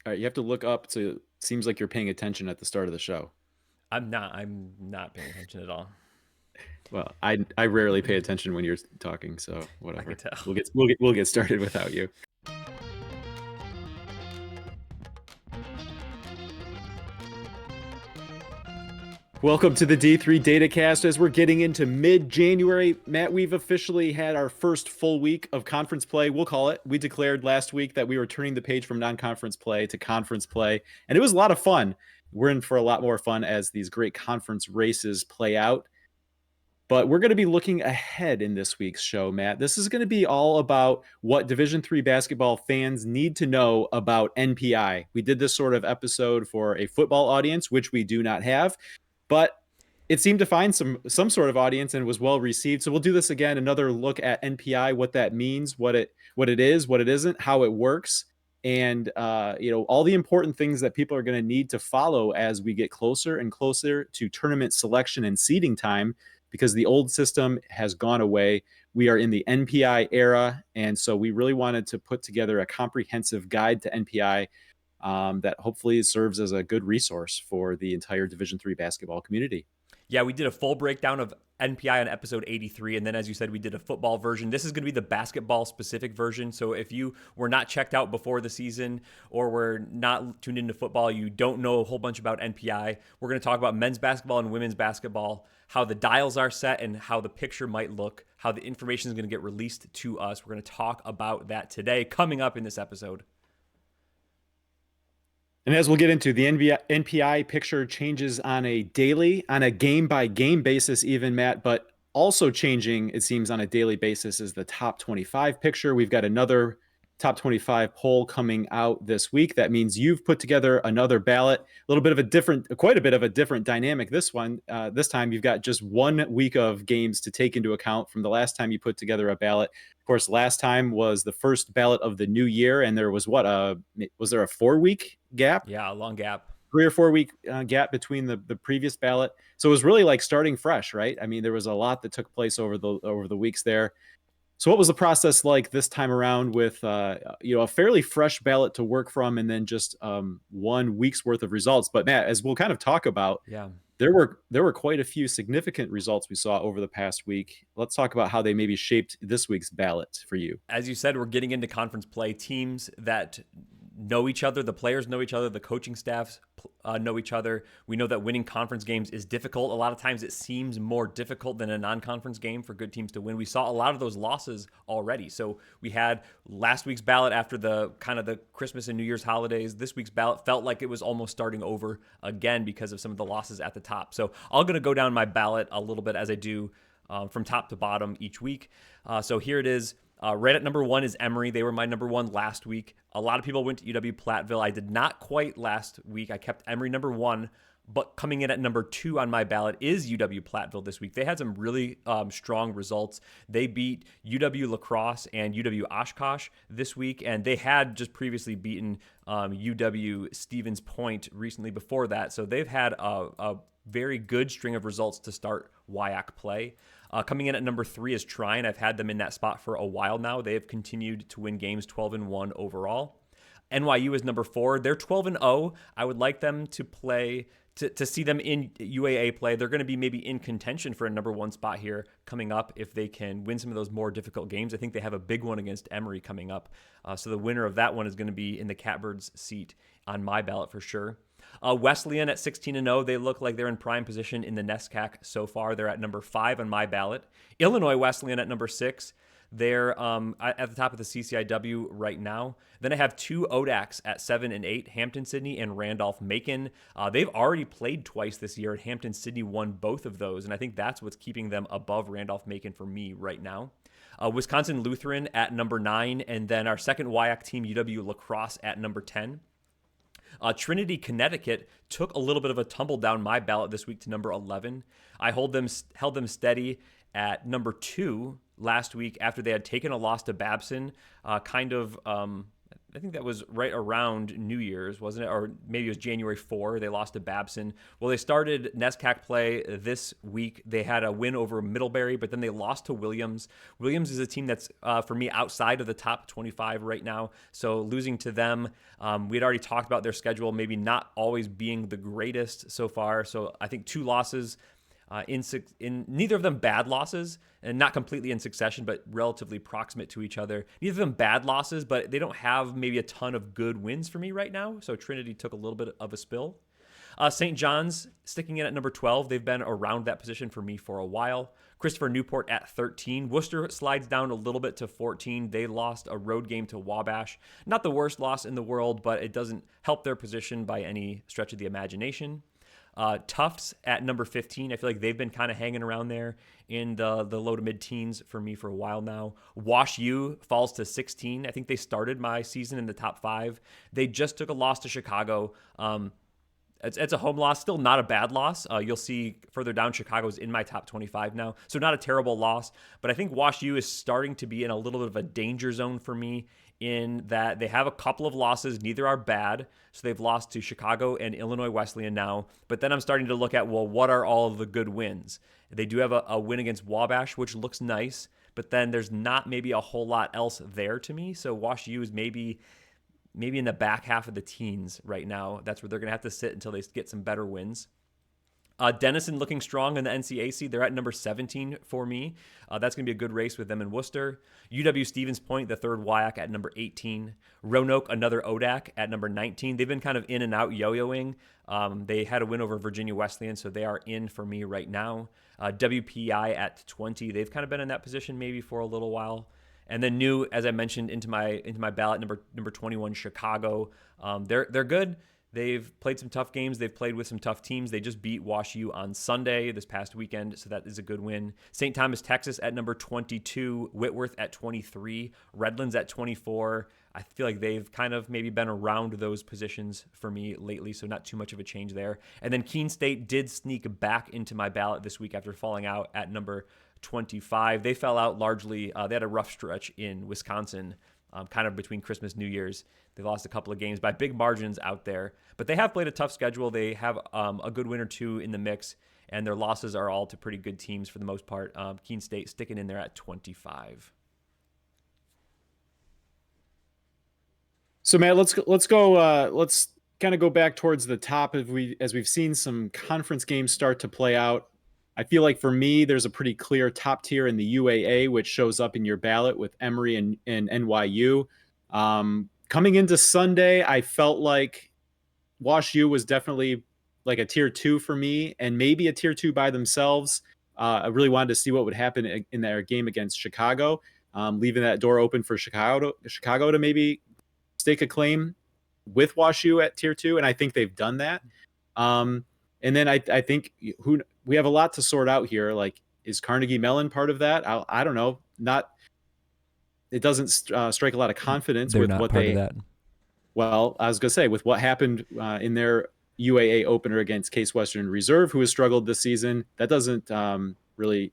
All right, you have to look up to. Seems like you're paying attention at the start of the show. I'm not paying attention at all. Well, I rarely pay attention when you're talking, so I could whatever. tell. We'll get started without you. Welcome to the D3 Datacast. As we're getting into mid-January, Matt, we've officially had our first full week of conference play. We'll call it. We declared last week that we were turning the page from non-conference play to conference play, and it was a lot of fun. We're in for a lot more fun as these great conference races play out. But we're going to be looking ahead in this week's show, Matt. This is going to be all about what Division III basketball fans need to know about NPI. We did this sort of episode for a football audience, which we do not have, but it seemed to find some sort of audience and was well received. So we'll do this again, another look at NPI, what that means, what it is, what it isn't, how it works, and all the important things that people are going to need to follow as we get closer and closer to tournament selection and seeding time, because the old system has gone away. We are in the NPI era, and so we really wanted to put together a comprehensive guide to NPI that hopefully serves as a good resource for the entire Division III basketball community. Yeah, we did a full breakdown of NPI on episode 83. And then, as you said, we did a football version. This is going to be the basketball specific version. So if you were not checked out before the season or were not tuned into football, you don't know a whole bunch about NPI. We're going to talk about men's basketball and women's basketball, how the dials are set and how the picture might look, how the information is going to get released to us. We're going to talk about that today, coming up in this episode. And as we'll get into, the NPI picture changes on a daily, on a game-by-game basis even, Matt, but also changing, it seems, on a daily basis is the top 25 picture. We've got another top 25 poll coming out this week. That means you've put together another ballot, quite a bit of a different dynamic. This time you've got just 1 week of games to take into account from the last time you put together a ballot. Of course, last time was the first ballot of the new year, and there was was there a 4-week gap? Yeah, a long gap. 3 or 4 week gap between the previous ballot. So it was really like starting fresh, right? I mean, there was a lot that took place over the weeks there. So what was the process like this time around with a fairly fresh ballot to work from, and then just 1 week's worth of results? But Matt, as we'll kind of talk about, Yeah. there were quite a few significant results we saw over the past week. Let's talk about how they maybe shaped this week's ballot for you. As you said, we're getting into conference play. Teams that know each other, the players know each other, the coaching staffs know each other. We know that winning conference games is difficult. A lot of times it seems more difficult than a non-conference game for good teams to win. We saw a lot of those losses already. So we had last week's ballot after the kind of the Christmas and New Year's holidays. This week's ballot felt like it was almost starting over again because of some of the losses at the top. So I'm going to go down my ballot a little bit as I do from top to bottom each week. So here it is. Right at number 1 is Emory. They were my number 1 last week. A lot of people went to UW-Platteville. I did not quite last week. I kept Emory number 1, but coming in at number 2 on my ballot is UW-Platteville this week. They had some really strong results. They beat UW-La Crosse and UW-Oshkosh this week, and they had just previously beaten UW-Stevens Point recently before that. So they've had a very good string of results to start WIAC play. Coming in at number 3 is Trine. I've had them in that spot for a while now. They have continued to win games 12-1 overall. NYU is number 4. They're 12-0. I would like them to play, to see them in UAA play. They're going to be maybe in contention for a number 1 spot here coming up if they can win some of those more difficult games. I think they have a big one against Emory coming up. So the winner of that one is going to be in the Catbirds seat on my ballot for sure. Wesleyan at 16-0. They look like they're in prime position in the NESCAC so far. They're at number 5 on my ballot. Illinois Wesleyan at number 6. They're at the top of the CCIW right now. Then I have 2 ODACs at 7 and 8, Hampton-Sydney and Randolph-Macon. They've already played twice this year, and Hampton-Sydney won both of those, and I think that's what's keeping them above Randolph-Macon for me right now. Wisconsin Lutheran at number 9, and then our second WIAC team, UW-La Crosse, at number 10. Trinity, Connecticut took a little bit of a tumble down my ballot this week to number 11. I held them steady at number 2 last week after they had taken a loss to Babson. I think that was right around New Year's, wasn't it? Or maybe it was January 4. They lost to Babson. Well, they started NESCAC play this week. They had a win over Middlebury, but then they lost to Williams. Williams is a team that's, for me, outside of the top 25 right now. So losing to them, we had already talked about their schedule maybe not always being the greatest so far. So I think 2 losses. In neither of them bad losses, and not completely in succession, but relatively proximate to each other. Neither of them bad losses, but they don't have maybe a ton of good wins for me right now. So Trinity took a little bit of a spill. St. John's sticking in at number 12. They've been around that position for me for a while. Christopher Newport at 13. Worcester slides down a little bit to 14. They lost a road game to Wabash. Not the worst loss in the world, but it doesn't help their position by any stretch of the imagination. Tufts at number 15. I feel like they've been kind of hanging around there in the low to mid teens for me for a while now. Wash U falls to 16. I think they started my season in the top 5. They just took a loss to Chicago. It's a home loss, still not a bad loss. You'll see further down, Chicago's in my top 25 now, so not a terrible loss. But I think Wash U is starting to be in a little bit of a danger zone for me in that they have a couple of losses. Neither are bad. So they've lost to Chicago and Illinois Wesleyan now. But then I'm starting to look at, well, what are all of the good wins? They do have a win against Wabash, which looks nice. But then there's not maybe a whole lot else there to me. So Wash U is maybe in the back half of the teens right now. That's where they're going to have to sit until they get some better wins. Denison looking strong in the NCAC. They're at number 17 for me. That's going to be a good race with them in Worcester. UW-Stevens Point, the third WIAC at number 18. Roanoke, another ODAC at number 19. They've been kind of in and out yo-yoing. They had a win over Virginia Wesleyan, so they are in for me right now. WPI at 20. They've kind of been in that position maybe for a little while. And then new, as I mentioned, into my ballot, number 21, Chicago. They're good. They've played some tough games. They've played with some tough teams. They just beat Wash U on Sunday this past weekend, so that is a good win. St. Thomas, Texas at number 22, Whitworth at 23, Redlands at 24. I feel like they've kind of maybe been around those positions for me lately, so not too much of a change there. And then Keene State did sneak back into my ballot this week after falling out at number 25. They fell out largely. They had a rough stretch in Wisconsin, kind of between Christmas, New Year's. They lost a couple of games by big margins out there, but they have played a tough schedule. They have a good win or two in the mix, and their losses are all to pretty good teams for the most part. Keene State sticking in there at 25. So Matt, let's go. Let's kind of go back towards the top as we've seen some conference games start to play out. I feel like for me, there's a pretty clear top tier in the UAA, which shows up in your ballot with Emory and NYU. Coming into Sunday, I felt like Wash U was definitely like a tier 2 for me, and maybe a tier 2 by themselves. I really wanted to see what would happen in their game against Chicago, leaving that door open for Chicago to maybe stake a claim with Wash U at tier 2, and I think they've done that. And then I think we have a lot to sort out here. Like, is Carnegie Mellon part of that? I don't know. It doesn't strike a lot of confidence with what they. That. Well, I was gonna say with what happened in their UAA opener against Case Western Reserve, who has struggled this season. That doesn't really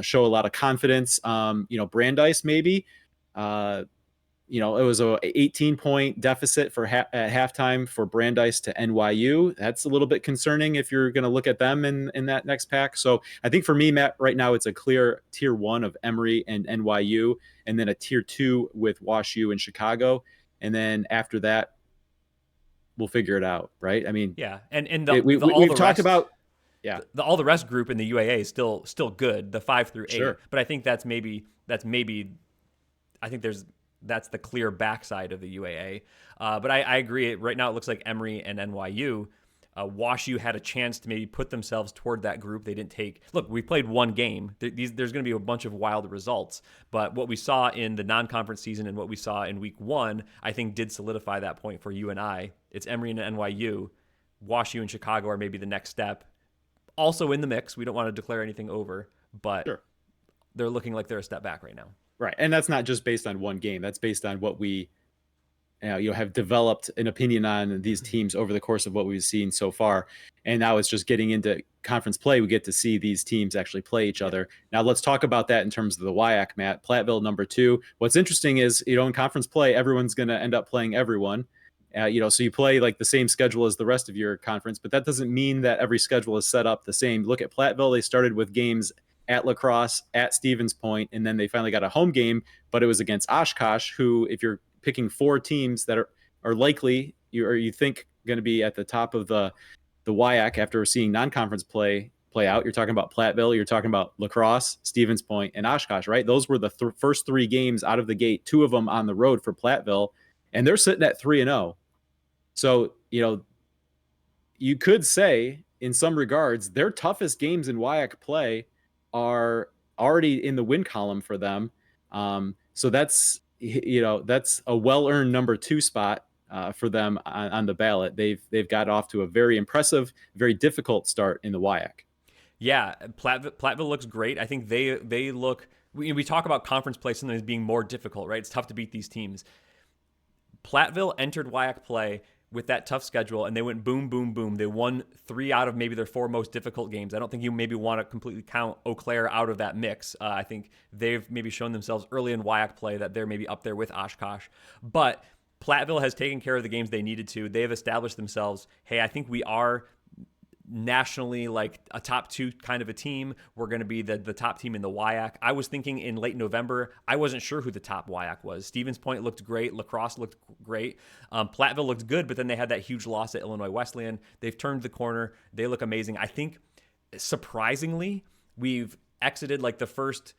show a lot of confidence. Brandeis maybe. It was a 18-point deficit at halftime for Brandeis to NYU. That's a little bit concerning if you're going to look at them in that next pack. So I think for me, Matt, right now it's a clear tier 1 of Emory and NYU, and then a tier 2 with Wash U and Chicago. And then after that, we'll figure it out, right? I mean, yeah. And we've talked about, yeah, all the rest group in the UAA is still good, the 5 through 8. Sure. But I think that's maybe I think that's the clear backside of the UAA. But I agree. Right now, it looks like Emory and NYU. Wash U had a chance to maybe put themselves toward that group. They didn't take. Look, we played one game. There's going to be a bunch of wild results. But what we saw in the non-conference season and what we saw in week 1, I think did solidify that point for you and I. It's Emory and NYU. Wash U and Chicago are maybe the next step. Also in the mix. We don't want to declare anything over, but sure, they're looking like they're a step back right now. Right. And that's not just based on one game. That's based on what we have developed an opinion on these teams over the course of what we've seen so far. And now it's just getting into conference play. We get to see these teams actually play each other. Now let's talk about that in terms of the WIAC, Matt. Platteville, number 2. What's interesting is, in conference play, everyone's going to end up playing everyone. So you play like the same schedule as the rest of your conference, but that doesn't mean that every schedule is set up the same. Look at Platteville. They started with games at La Crosse, at Stevens Point, and then they finally got a home game, but it was against Oshkosh, who, if you're picking 4 teams that are likely you think going to be at the top of the WIAC after seeing non-conference play out, you're talking about Platteville, you're talking about La Crosse, Stevens Point, and Oshkosh, right? Those were the first 3 games out of the gate, 2 of them on the road for Platteville, and they're sitting at 3-0. So, you could say in some regards, their toughest games in WIAC play are already in the win column for them. So that's a well-earned number 2 spot for them on the ballot. They've got off to a very impressive, very difficult start in the WIAC. Yeah, Platteville looks great. I think they look. We talk about conference play sometimes being more difficult, right? It's tough to beat these teams. Platteville entered WIAC play with that tough schedule, and they went boom, boom, boom. They won 3 out of maybe their 4 most difficult games. I don't think you maybe want to completely count Eau Claire out of that mix. I think they've maybe shown themselves early in WIAC play that they're maybe up there with Oshkosh. But Platteville has taken care of the games they needed to. They have established themselves, hey, I think we are nationally like a top 2 kind of a team. We're going to be the top team in the WIAC. I was thinking in late November, I wasn't sure who the top WIAC was. Stevens Point looked great. La Crosse looked great. Platteville looked good, but then they had that huge loss at Illinois Wesleyan. They've turned the corner. They look amazing. I think surprisingly, we've exited like the first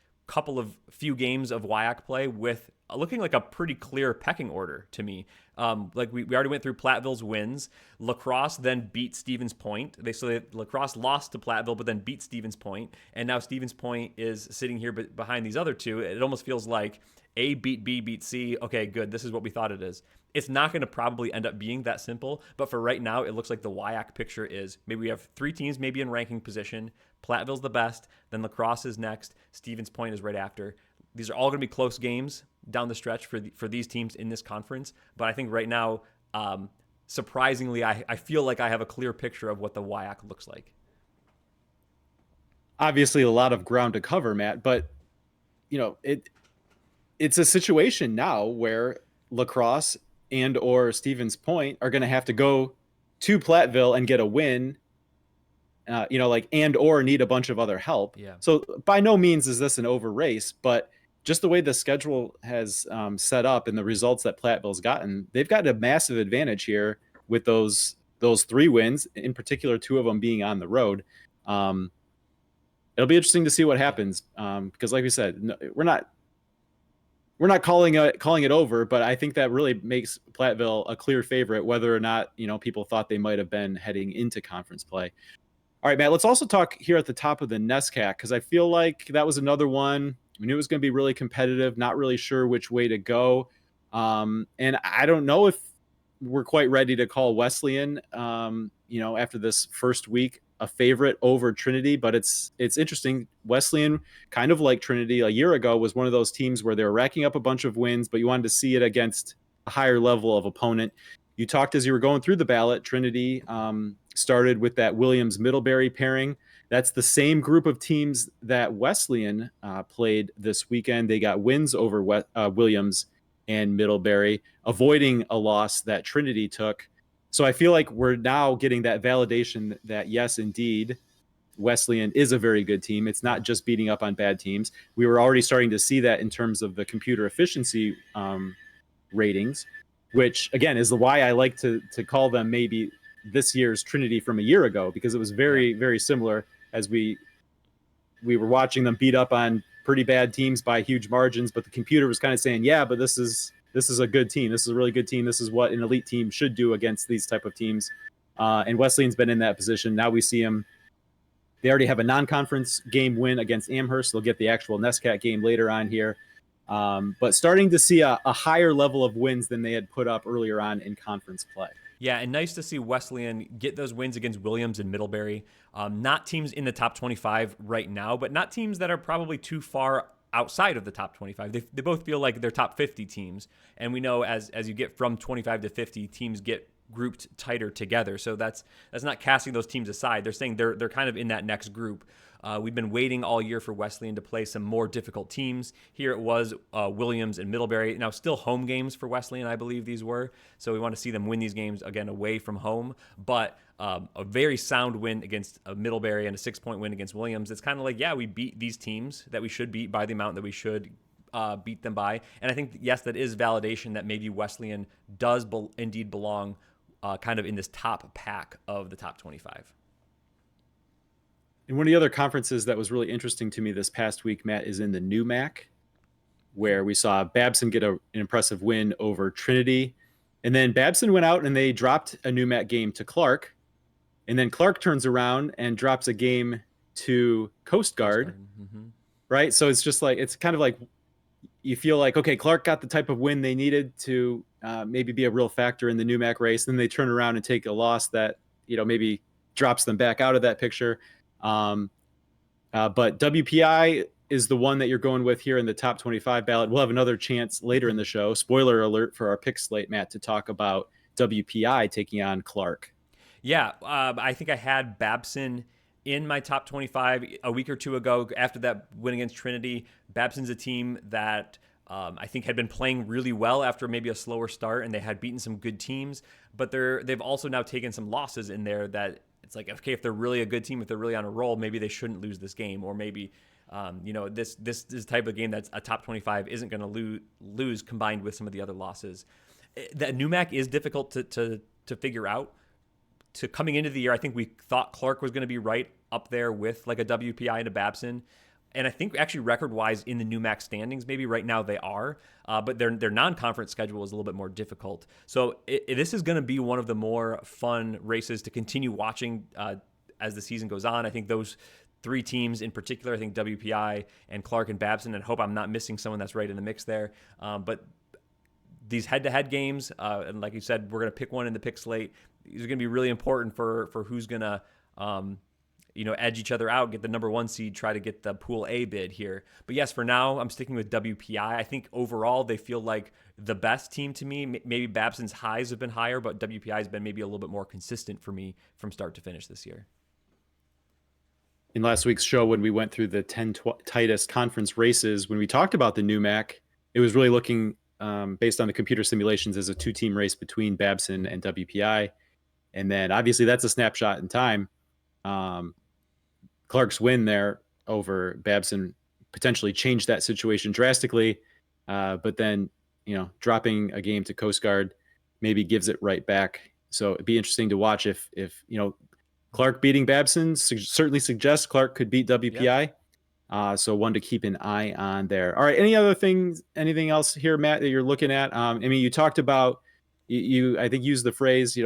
few games of WIAC play with looking like a pretty clear pecking order to me. Like we already went through Platteville's wins. La Crosse then beat Stevens Point. La Crosse lost to Platteville, but then beat Stevens Point. And now Stevens Point is sitting here behind these other 2. It almost feels like A beat B, beat C. Okay, good. This is what we thought it is. It's not going to probably end up being that simple, but for right now, it looks like the WIAC picture is maybe we have 3 teams maybe in ranking position. Platteville's the best, then La Crosse is next, Stevens Point is right after. These are all going to be close games down the stretch for these teams in this conference, but I think right now, surprisingly, I feel like I have a clear picture of what the WIAC looks like. Obviously, a lot of ground to cover, Matt, but it's a situation now where La Crosse and or Stevens Point are going to have to go to Platteville and get a win, and or need a bunch of other help. Yeah. So by no means is this an over race, but just the way the schedule has set up and the results that Platteville's gotten, they've got a massive advantage here with those 3 wins, in particular 2 of them being on the road. It'll be interesting to see what happens because, like we said, we're not calling it over, but I think that really makes Platteville a clear favorite, whether or not people thought they might have been heading into conference play. All right, Matt, let's also talk here at the top of the NESCAC, because I feel like that was another one. We knew it was going to be really competitive, not really sure which way to go. And I don't know if we're quite ready to call Wesleyan, after this first week, a favorite over Trinity, but it's interesting. Wesleyan, kind of like Trinity a year ago, was one of those teams where they were racking up a bunch of wins, but you wanted to see it against a higher level of opponent. You talked as you were going through the ballot, Trinity started with that Williams-Middlebury pairing. That's the same group of teams that Wesleyan played this weekend. They got wins over Williams and Middlebury, avoiding a loss that Trinity took. So I feel like we're now getting that validation that, yes, indeed, Wesleyan is a very good team. It's not just beating up on bad teams. We were already starting to see that in terms of the computer efficiency ratings, which, again, is why I like to call them maybe this year's Trinity from a year ago, because it was very, very similar as we were watching them beat up on pretty bad teams by huge margins, but the computer was kind of saying, yeah, but this is a good team. This is a really good team. This is what an elite team should do against these type of teams. And Wesleyan's been in that position. Now we see them. They already have a non-conference game win against Amherst. They'll get the actual NESCAC game later on here. But starting to see a higher level of wins than they had put up earlier on in conference play. Yeah, and nice to see Wesleyan get those wins against Williams and Middlebury. Not teams in the top 25 right now, but not teams that are probably too far outside of the top 25. They both feel like they're top 50 teams. And we know as you get from 25 to 50, teams get grouped tighter together. So that's not casting those teams aside. They're saying they're kind of in that next group. We've been waiting all year for Wesleyan to play some more difficult teams. Here it was Williams and Middlebury. Now, still home games for Wesleyan, I believe these were. So we want to see them win these games, again, away from home. But a very sound win against Middlebury and a 6-point win against Williams. It's kind of like, yeah, we beat these teams that we should beat by the amount that we should beat them by. And I think, yes, that is validation that maybe Wesleyan does indeed belong kind of in this top pack of the top 25. And one of the other conferences that was really interesting to me this past week, Matt, is in the new MAC, where we saw Babson get an impressive win over Trinity. And then Babson went out and they dropped a new MAC game to Clark. And then Clark turns around and drops a game to Coast Guard. Mm-hmm. Right? So it's just like, it's kind of like, you feel like, okay, Clark got the type of win they needed to maybe be a real factor in the new MAC race. Then they turn around and take a loss that, maybe drops them back out of that picture. But WPI is the one that you're going with here in the top 25 ballot. We'll have another chance later in the show, spoiler alert for our pick slate, Matt, to talk about WPI taking on Clark. Yeah, I think I had Babson in my top 25 a week or two ago after that win against Trinity. Babson's a team that I think had been playing really well after maybe a slower start, and they had beaten some good teams, but they've also now taken some losses in there that it's like, okay, if they're really a good team, if they're really on a roll, maybe they shouldn't lose this game, or maybe this type of game that's a top 25 isn't going to lose combined with some of the other losses. That new MAC is difficult to figure out. To coming into the year, I think we thought Clark was going to be right up there with like a WPI and a Babson. And I think actually record-wise in the new MAC standings, maybe right now they are, but their non-conference schedule is a little bit more difficult. So this is going to be one of the more fun races to continue watching as the season goes on. I think those three teams in particular, I think WPI and Clark and Babson, and hope I'm not missing someone that's right in the mix there. But these head-to-head games, and like you said, we're going to pick one in the pick slate. These are going to be really important for who's going to edge each other out, get the number one seed, try to get the Pool A bid here. But yes, for now, I'm sticking with WPI. I think overall they feel like the best team to me. Maybe Babson's highs have been higher, but WPI has been maybe a little bit more consistent for me from start to finish this year. In last week's show, when we went through the 10 tightest conference races, when we talked about the new MAC, it was really looking based on the computer simulations as a two-team race between Babson and WPI. And then obviously that's a snapshot in time. Clark's win there over Babson potentially changed that situation drastically. But then, dropping a game to Coast Guard maybe gives it right back. So it'd be interesting to watch if Clark beating Babson certainly suggests Clark could beat WPI. Yep. So one to keep an eye on there. All right. Anything else here, Matt, that you're looking at? You talked about, you I think used the phrase,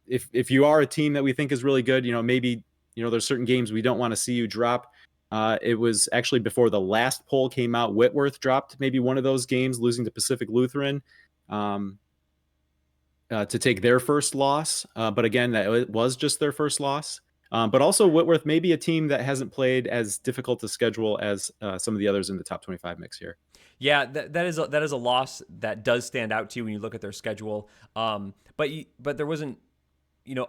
if you are a team that we think is really good, maybe, there's certain games we don't want to see you drop. It was actually before the last poll came out, Whitworth dropped maybe one of those games, losing to Pacific Lutheran to take their first loss. But again, it was just their first loss. But also Whitworth may be a team that hasn't played as difficult to schedule as some of the others in the top 25 mix here. Yeah, that is a loss that does stand out to you when you look at their schedule. But there wasn't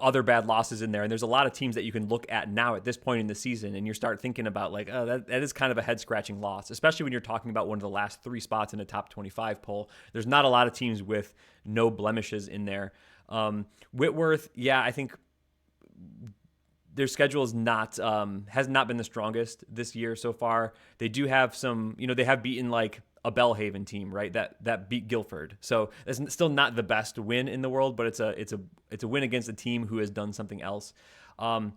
other bad losses in there, and there's a lot of teams that you can look at now at this point in the season, and you start thinking about like, oh, that is kind of a head scratching loss, especially when you're talking about one of the last three spots in a top 25 poll. There's not a lot of teams with no blemishes in there. Whitworth, yeah, I think their schedule is has not been the strongest this year so far. They do have some, they have beaten like a Bellhaven team, right? That beat Guilford. So it's still not the best win in the world, but it's a win against a team who has done something else. Cal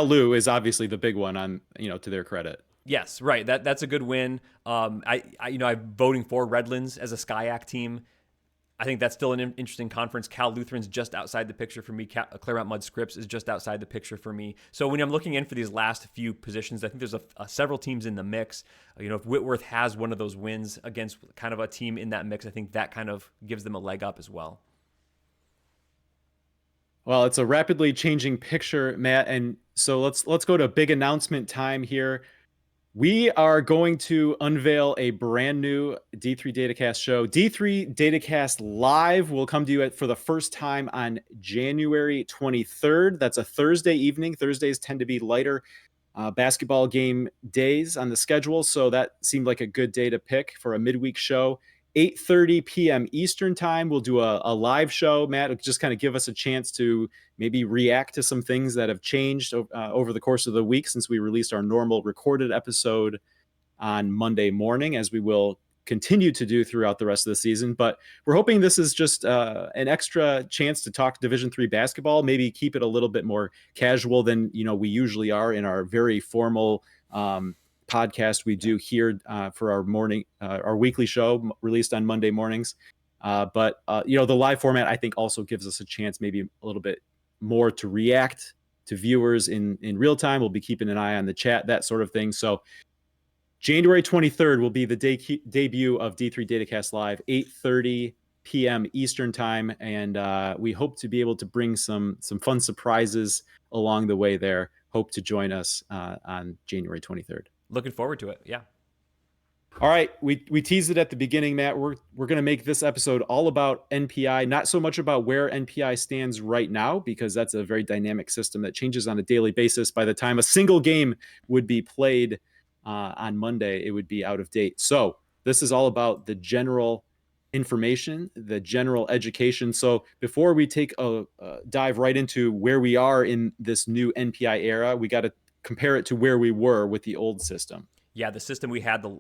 Lou is obviously the big one on, to their credit. Yes, right. That's a good win. I'm voting for Redlands as a SCIAC team. I think that's still an interesting conference. Cal Lutheran's just outside the picture for me. Claremont Mudd Scripps is just outside the picture for me. So when I'm looking in for these last few positions, I think there's several teams in the mix. If Whitworth has one of those wins against kind of a team in that mix, I think that kind of gives them a leg up as well. Well, it's a rapidly changing picture, Matt, and so let's go to big announcement time here. We are going to unveil a brand new D3 Datacast show. D3 Datacast Live will come to you for the first time on January 23rd. That's a Thursday evening. Thursdays tend to be lighter basketball game days on the schedule, so that seemed like a good day to pick for a midweek show. 8:30 p.m. Eastern time, we'll do a live show. Matt will just kind of give us a chance to maybe react to some things that have changed over the course of the week since we released our normal recorded episode on Monday morning, as we will continue to do throughout the rest of the season. But we're hoping this is just an extra chance to talk Division III basketball, maybe keep it a little bit more casual than we usually are in our very formal podcast we do here for our weekly show released on Monday mornings. But the live format, I think, also gives us a chance maybe a little bit more to react to viewers in real time. We'll be keeping an eye on the chat, that sort of thing. So January 23rd will be the debut of D3 Datacast Live, 8:30 p.m. Eastern time, and we hope to be able to bring some fun surprises along the way there. Hope to join us on January 23rd. Looking forward to it. Yeah. All right, we teased it at the beginning, Matt. We're going to make this episode all about NPI, not so much about where NPI stands right now, because that's a very dynamic system that changes on a daily basis. By the time a single game would be played on Monday, it would be out of date. So this is all about the general information, the general education. So before we take a dive right into where we are in this new NPI era, we got to compare it to where we were with the old system. Yeah, the system we had the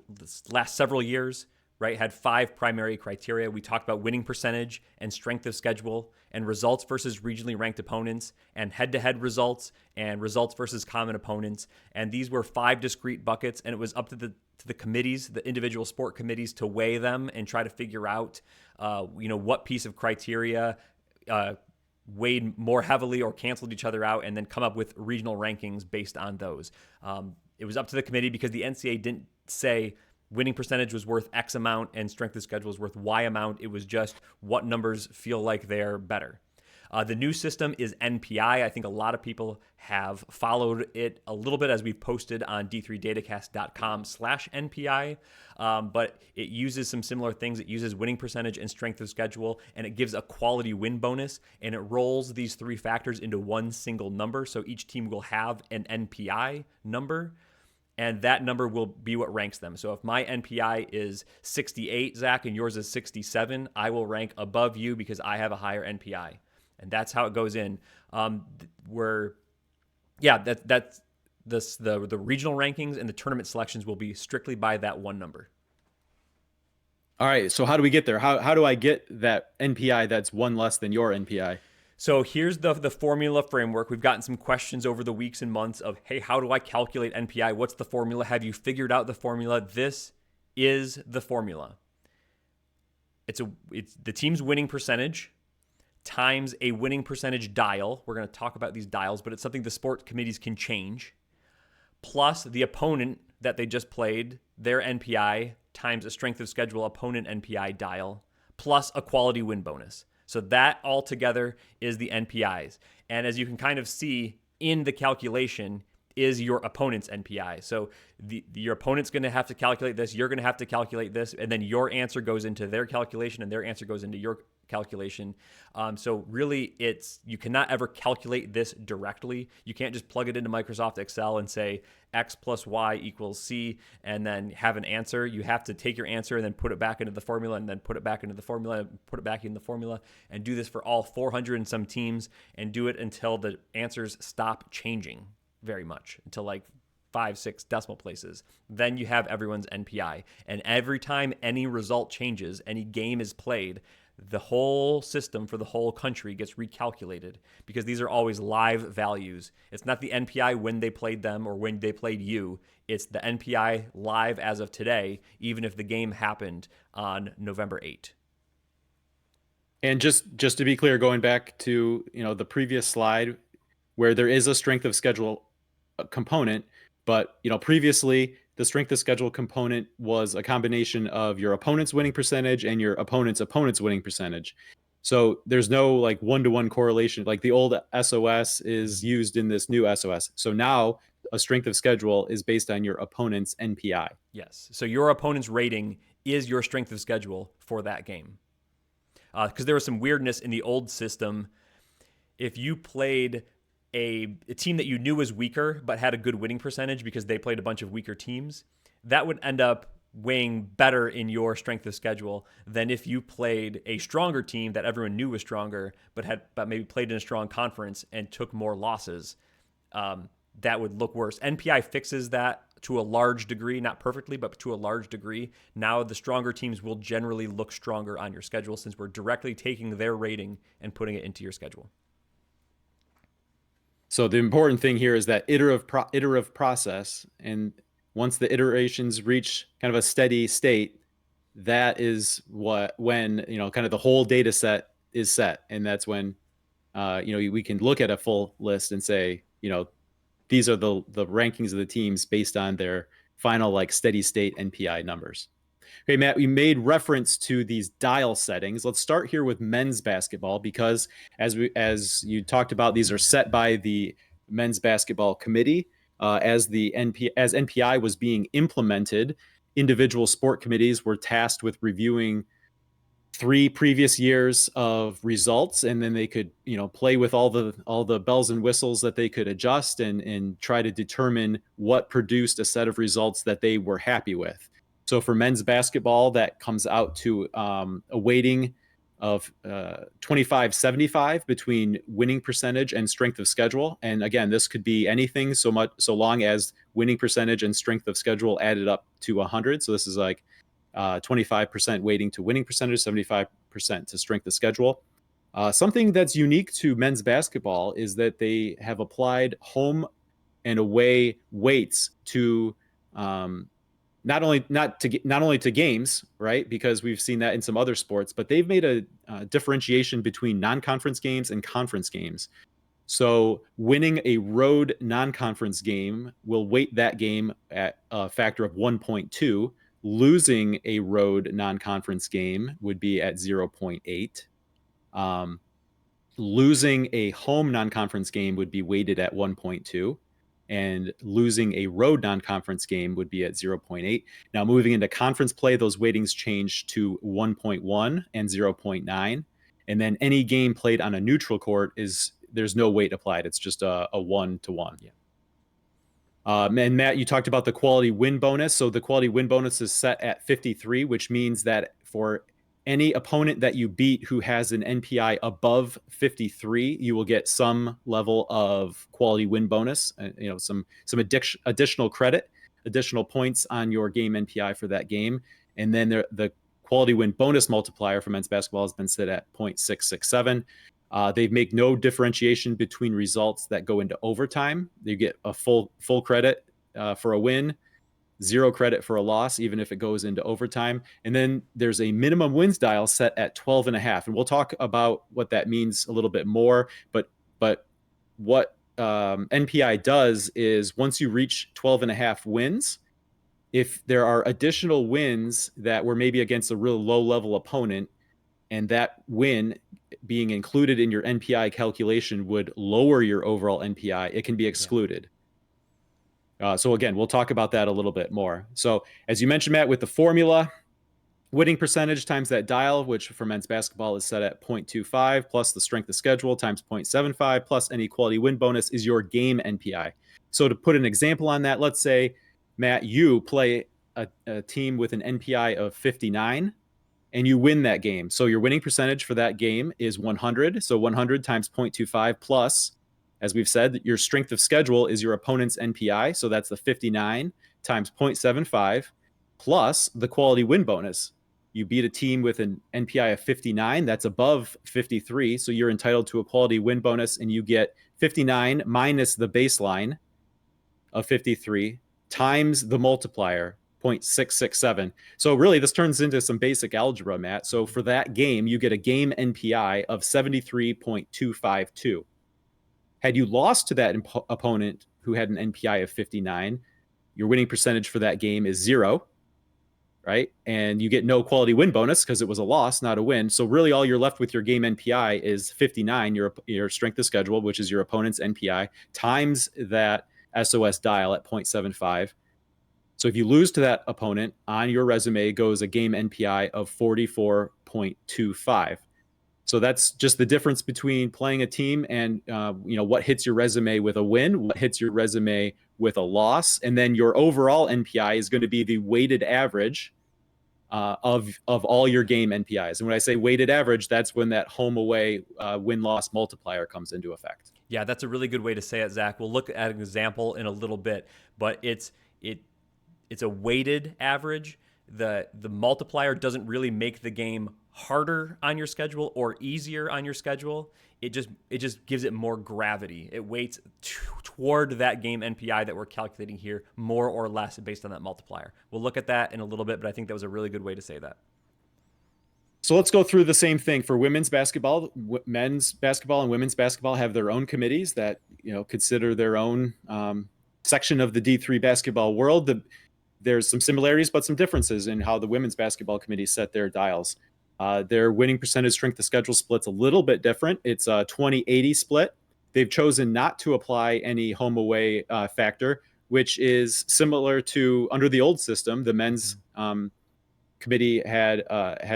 last several years, right, had 5 primary criteria. We talked about winning percentage and strength of schedule and results versus regionally ranked opponents and head-to-head results and results versus common opponents. And these were 5 discrete buckets, and it was up to the committees, the individual sport committees, to weigh them and try to figure out, what piece of criteria weighed more heavily or canceled each other out, and then come up with regional rankings based on those. It was up to the committee because the NCAA didn't say winning percentage was worth X amount and strength of schedule was worth Y amount. It was just what numbers feel like they're better. The new system is NPI. I think a lot of people have followed it a little bit as we've posted on d3datacast.com/NPI, but it uses some similar things. It uses winning percentage and strength of schedule, and it gives a quality win bonus, and it rolls these 3 factors into one single number. So each team will have an NPI number, and that number will be what ranks them. So if my NPI is 68, Zach, and yours is 67, I will rank above you because I have a higher NPI. And that's how it goes in. The regional rankings and the tournament selections will be strictly by that one number. All right, so how do we get there? How do I get that NPI that's one less than your NPI? So here's the formula framework. We've gotten some questions over the weeks and months of, hey, how do I calculate NPI? What's the formula? Have you figured out the formula? This is the formula. It's the team's winning percentage times a winning percentage dial. We're going to talk about these dials, but it's something the sport committees can change, plus the opponent that they just played, their NPI, times a strength of schedule opponent NPI dial, plus a quality win bonus. So that all together is the NPIs. And as you can kind of see in the calculation is your opponent's NPI. So your opponent's going to have to calculate this, you're going to have to calculate this, and then your answer goes into their calculation and their answer goes into your calculation. So really you cannot ever calculate this directly. You can't just plug it into Microsoft Excel and say X plus Y equals C and then have an answer. You have to take your answer and then put it back into the formula and then put it back into the formula, put it back in the formula, and do this for all 400 and some teams and do it until the answers stop changing very much, until like 5-6 decimal places. Then you have everyone's NPI. And every time any result changes, any game is played, the whole system for the whole country gets recalculated because these are always live values. It's not the NPI when they played them or when they played you. It's the NPI live as of today, even if the game happened on November 8. And just to be clear, going back to the previous slide where there is a strength of schedule component, but previously the strength of schedule component was a combination of your opponent's winning percentage and your opponent's winning percentage. So there's no like one-to-one correlation. Like the old SOS is used in this new SOS. So now a strength of schedule is based on your opponent's NPI. Yes. So your opponent's rating is your strength of schedule for that game. Because there was some weirdness in the old system. If you played a team that you knew was weaker but had a good winning percentage because they played a bunch of weaker teams, that would end up weighing better in your strength of schedule than if you played a stronger team that everyone knew was stronger but maybe played in a strong conference and took more losses. That would look worse. NPI fixes that to a large degree, not perfectly, but to a large degree. Now the stronger teams will generally look stronger on your schedule since we're directly taking their rating and putting it into your schedule. So the important thing here is that iterative process, and once the iterations reach kind of a steady state, that is when kind of the whole data set is set, and that's when we can look at a full list and say these are the rankings of the teams based on their final like steady state NPI numbers. Okay, Matt, we made reference to these dial settings. Let's start here with men's basketball because as you talked about, these are set by the men's basketball committee. As NPI was being implemented, individual sport committees were tasked with reviewing 3 previous years of results, and then they could play with all the bells and whistles that they could adjust and try to determine what produced a set of results that they were happy with. So for men's basketball, that comes out to a weighting of 25-75 between winning percentage and strength of schedule. And again, this could be anything so long as winning percentage and strength of schedule added up to 100. So this is like 25% weighting to winning percentage, 75% to strength of schedule. Something that's unique to men's basketball is that they have applied home and away weights to not only to games, right? Because we've seen that in some other sports, but they've made a differentiation between non-conference games and conference games. So winning a road non-conference game will weight that game at a factor of 1.2. Losing a road non-conference game would be at 0.8. Losing a home non-conference game would be weighted at 1.2. And losing a road non-conference game would be at 0.8. Now, moving into conference play, those weightings change to 1.1 and 0.9. And then any game played on a neutral court there's no weight applied. It's just a 1-to-1. Yeah. And Matt, you talked about the quality win bonus. So the quality win bonus is set at 53, which means that for any opponent that you beat who has an NPI above 53, you will get some level of quality win bonus, some additional credit, additional points on your game NPI for that game. And then the quality win bonus multiplier for men's basketball has been set at 0.667. They make no differentiation between results that go into overtime. You get a full credit for a win, 0 credit for a loss, even if it goes into overtime. And then there's a minimum wins dial set at 12.5. And we'll talk about what that means a little bit more. But what NPI does is once you reach 12.5 wins, if there are additional wins that were maybe against a real low level opponent, and that win being included in your NPI calculation would lower your overall NPI, it can be excluded. Yeah. So again, we'll talk about that a little bit more. So as you mentioned, Matt, with the formula, winning percentage times that dial, which for men's basketball is set at 0.25, plus the strength of schedule times 0.75, plus any quality win bonus is your game NPI. So to put an example on that, let's say, Matt, you play a team with an NPI of 59, and you win that game. So your winning percentage for that game is 100. So 100 times 0.25 plus, as we've said, your strength of schedule is your opponent's NPI. So that's the 59 times 0.75 plus the quality win bonus. You beat a team with an NPI of 59, that's above 53. So you're entitled to a quality win bonus, and you get 59 minus the baseline of 53 times the multiplier, 0.667. So really, this turns into some basic algebra, Matt. So for that game, you get a game NPI of 73.252. Had you lost to that opponent who had an NPI of 59, your winning percentage for that game is 0. right? And you get no quality win bonus because it was a loss, not a win. So really all you're left with your game NPI is 59, your strength of schedule, which is your opponent's NPI, times that SOS dial at 0.75. So if you lose to that opponent, on your resume goes a game NPI of 44.25. So that's just the difference between playing a team and what hits your resume with a win, what hits your resume with a loss, and then your overall NPI is going to be the weighted average of all your game NPIs. And when I say weighted average, that's when that home away win loss multiplier comes into effect. Yeah, that's a really good way to say it, Zach. We'll look at an example in a little bit, but it's a weighted average. The multiplier doesn't really make the game harder on your schedule or easier on your schedule. It just gives it more gravity. It weights toward that game NPI that we're calculating here more or less based on that multiplier. We'll look at that in a little bit, but I think that was a really good way to say that. So let's go through the same thing for women's basketball. Men's basketball and women's basketball have their own committees that consider their own section of the D3 basketball world. There's some similarities, but some differences in how the women's basketball committee set their dials. Their winning percentage strength of schedule split's a little bit different. It's a 20-80 split. They've chosen not to apply any home away factor, which is similar to under the old system. The men's committee had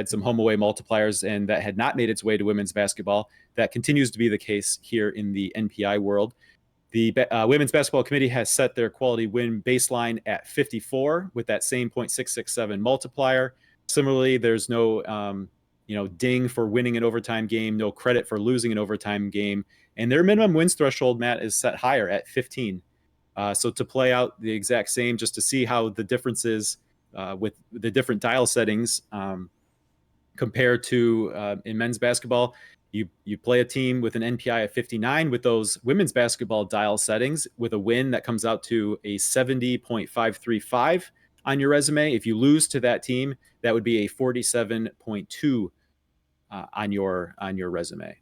some home away multipliers, and that had not made its way to women's basketball. That continues to be the case here in the NPI world. The women's basketball committee has set their quality win baseline at 54 with that same 0.667 multiplier. Similarly, there's no ding for winning an overtime game, no credit for losing an overtime game, and their minimum wins threshold, Matt, is set higher at 15. So to play out the exact same, just to see how the differences with the different dial settings compare to in men's basketball. You play a team with an NPI of 59 with those women's basketball dial settings with a win that comes out to a 70.535 on your resume. If you lose to that team, that would be a 47.2 on your resume.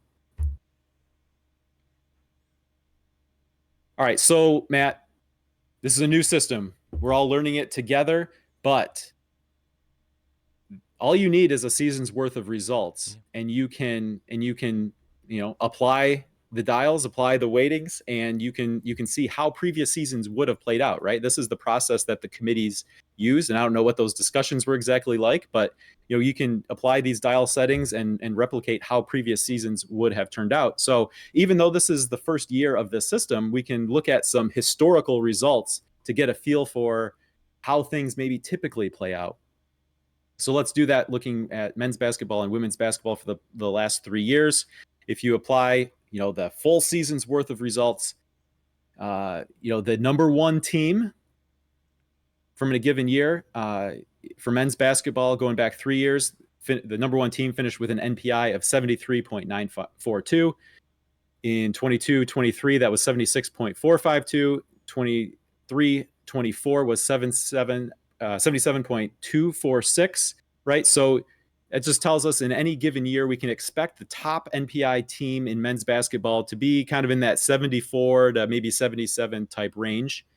All right, so Matt, this is a new system. We're all learning it together, but all you need is a season's worth of results, and you can apply the dials, apply the weightings, and you can see how previous seasons would have played out, right? This is the process that the committees use, and I don't know what those discussions were exactly like, but you can apply these dial settings and replicate how previous seasons would have turned out. So even though this is the first year of this system, we can look at some historical results to get a feel for how things maybe typically play out. So let's do that looking at men's basketball and women's basketball for the last 3 years. If you apply, the full season's worth of results, the number one team from a given year for men's basketball going back 3 years, the number one team finished with an NPI of 73.942. In 22-23, that was 76.452. 23-24 was 77.246, right? So it just tells us in any given year, we can expect the top NPI team in men's basketball to be kind of in that 74 to maybe 77 type range.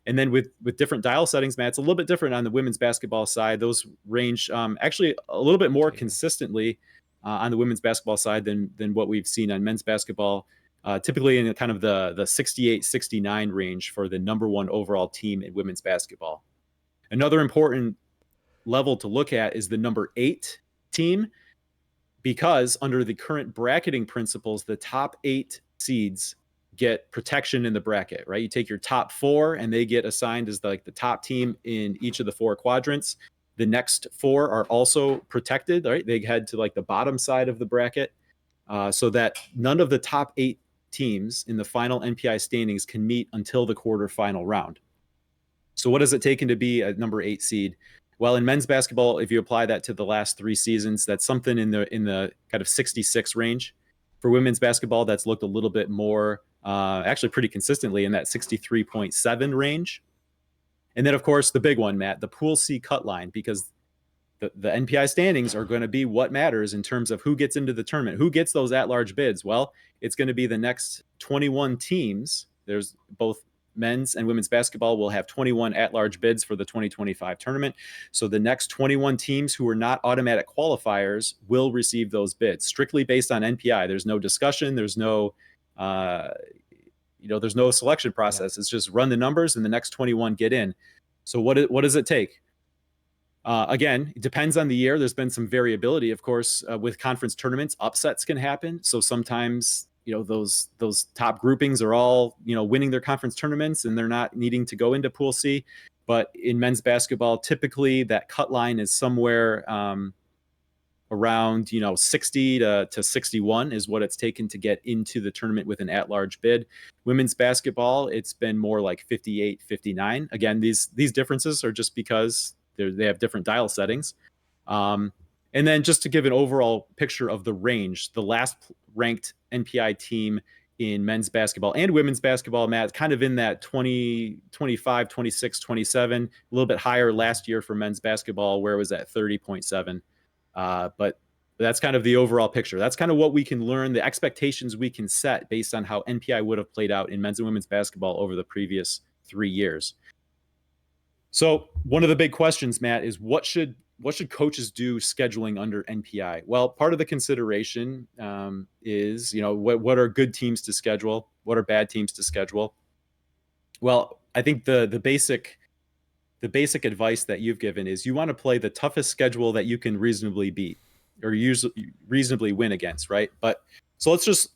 And then with different dial settings, Matt, it's a little bit different on the women's basketball side. Those range actually a little bit more consistently on the women's basketball side than what we've seen on men's basketball. Typically in kind of the 68-69 range for the number one overall team in women's basketball. Another important level to look at is the number 8 team, because under the current bracketing principles, the top 8 seeds get protection in the bracket, right? You take your top 4 and they get assigned as the top team in each of the 4 quadrants. The next 4 are also protected, right? They head to the bottom side of the bracket so that none of the top 8 teams in the final NPI standings can meet until the quarterfinal round. So what does it take to be a number 8 seed? Well, in men's basketball, if you apply that to the last 3 seasons, that's something in the kind of 66 range. For women's basketball, that's looked a little bit more, actually pretty consistently in that 63.7 range. And then, of course, the big one, Matt, the Pool C cut line, because the NPI standings are going to be what matters in terms of who gets into the tournament, who gets those at-large bids. Well, it's going to be the next 21 teams. There's both men's and women's basketball will have 21 at-large bids for the 2025 tournament. So the next 21 teams who are not automatic qualifiers will receive those bids, strictly based on NPI. There's no discussion. There's no, there's no selection process. It's just run the numbers and the next 21 get in. So what does it take? Again, it depends on the year. There's been some variability, of course, with conference tournaments. Upsets can happen. So sometimes, those top groupings are all, winning their conference tournaments and they're not needing to go into Pool C. But in men's basketball, typically that cut line is somewhere around 60 to 61 is what it's taken to get into the tournament with an at-large bid. Women's basketball, it's been more like 58, 59. Again, these differences are just because they have different dial settings. And then just to give an overall picture of the range, the last ranked NPI team in men's basketball and women's basketball, Matt, kind of in that 20, 25, 26, 27, a little bit higher last year for men's basketball, where it was at 30.7. But that's kind of the overall picture. That's kind of what we can learn, the expectations we can set based on how NPI would have played out in men's and women's basketball over the previous 3 years. So one of the big questions, Matt, is what should coaches do scheduling under NPI? Well, part of the consideration is, what are good teams to schedule? What are bad teams to schedule? Well, I think the basic advice that you've given is you want to play the toughest schedule that you can reasonably beat or reasonably win against, right? But so let's just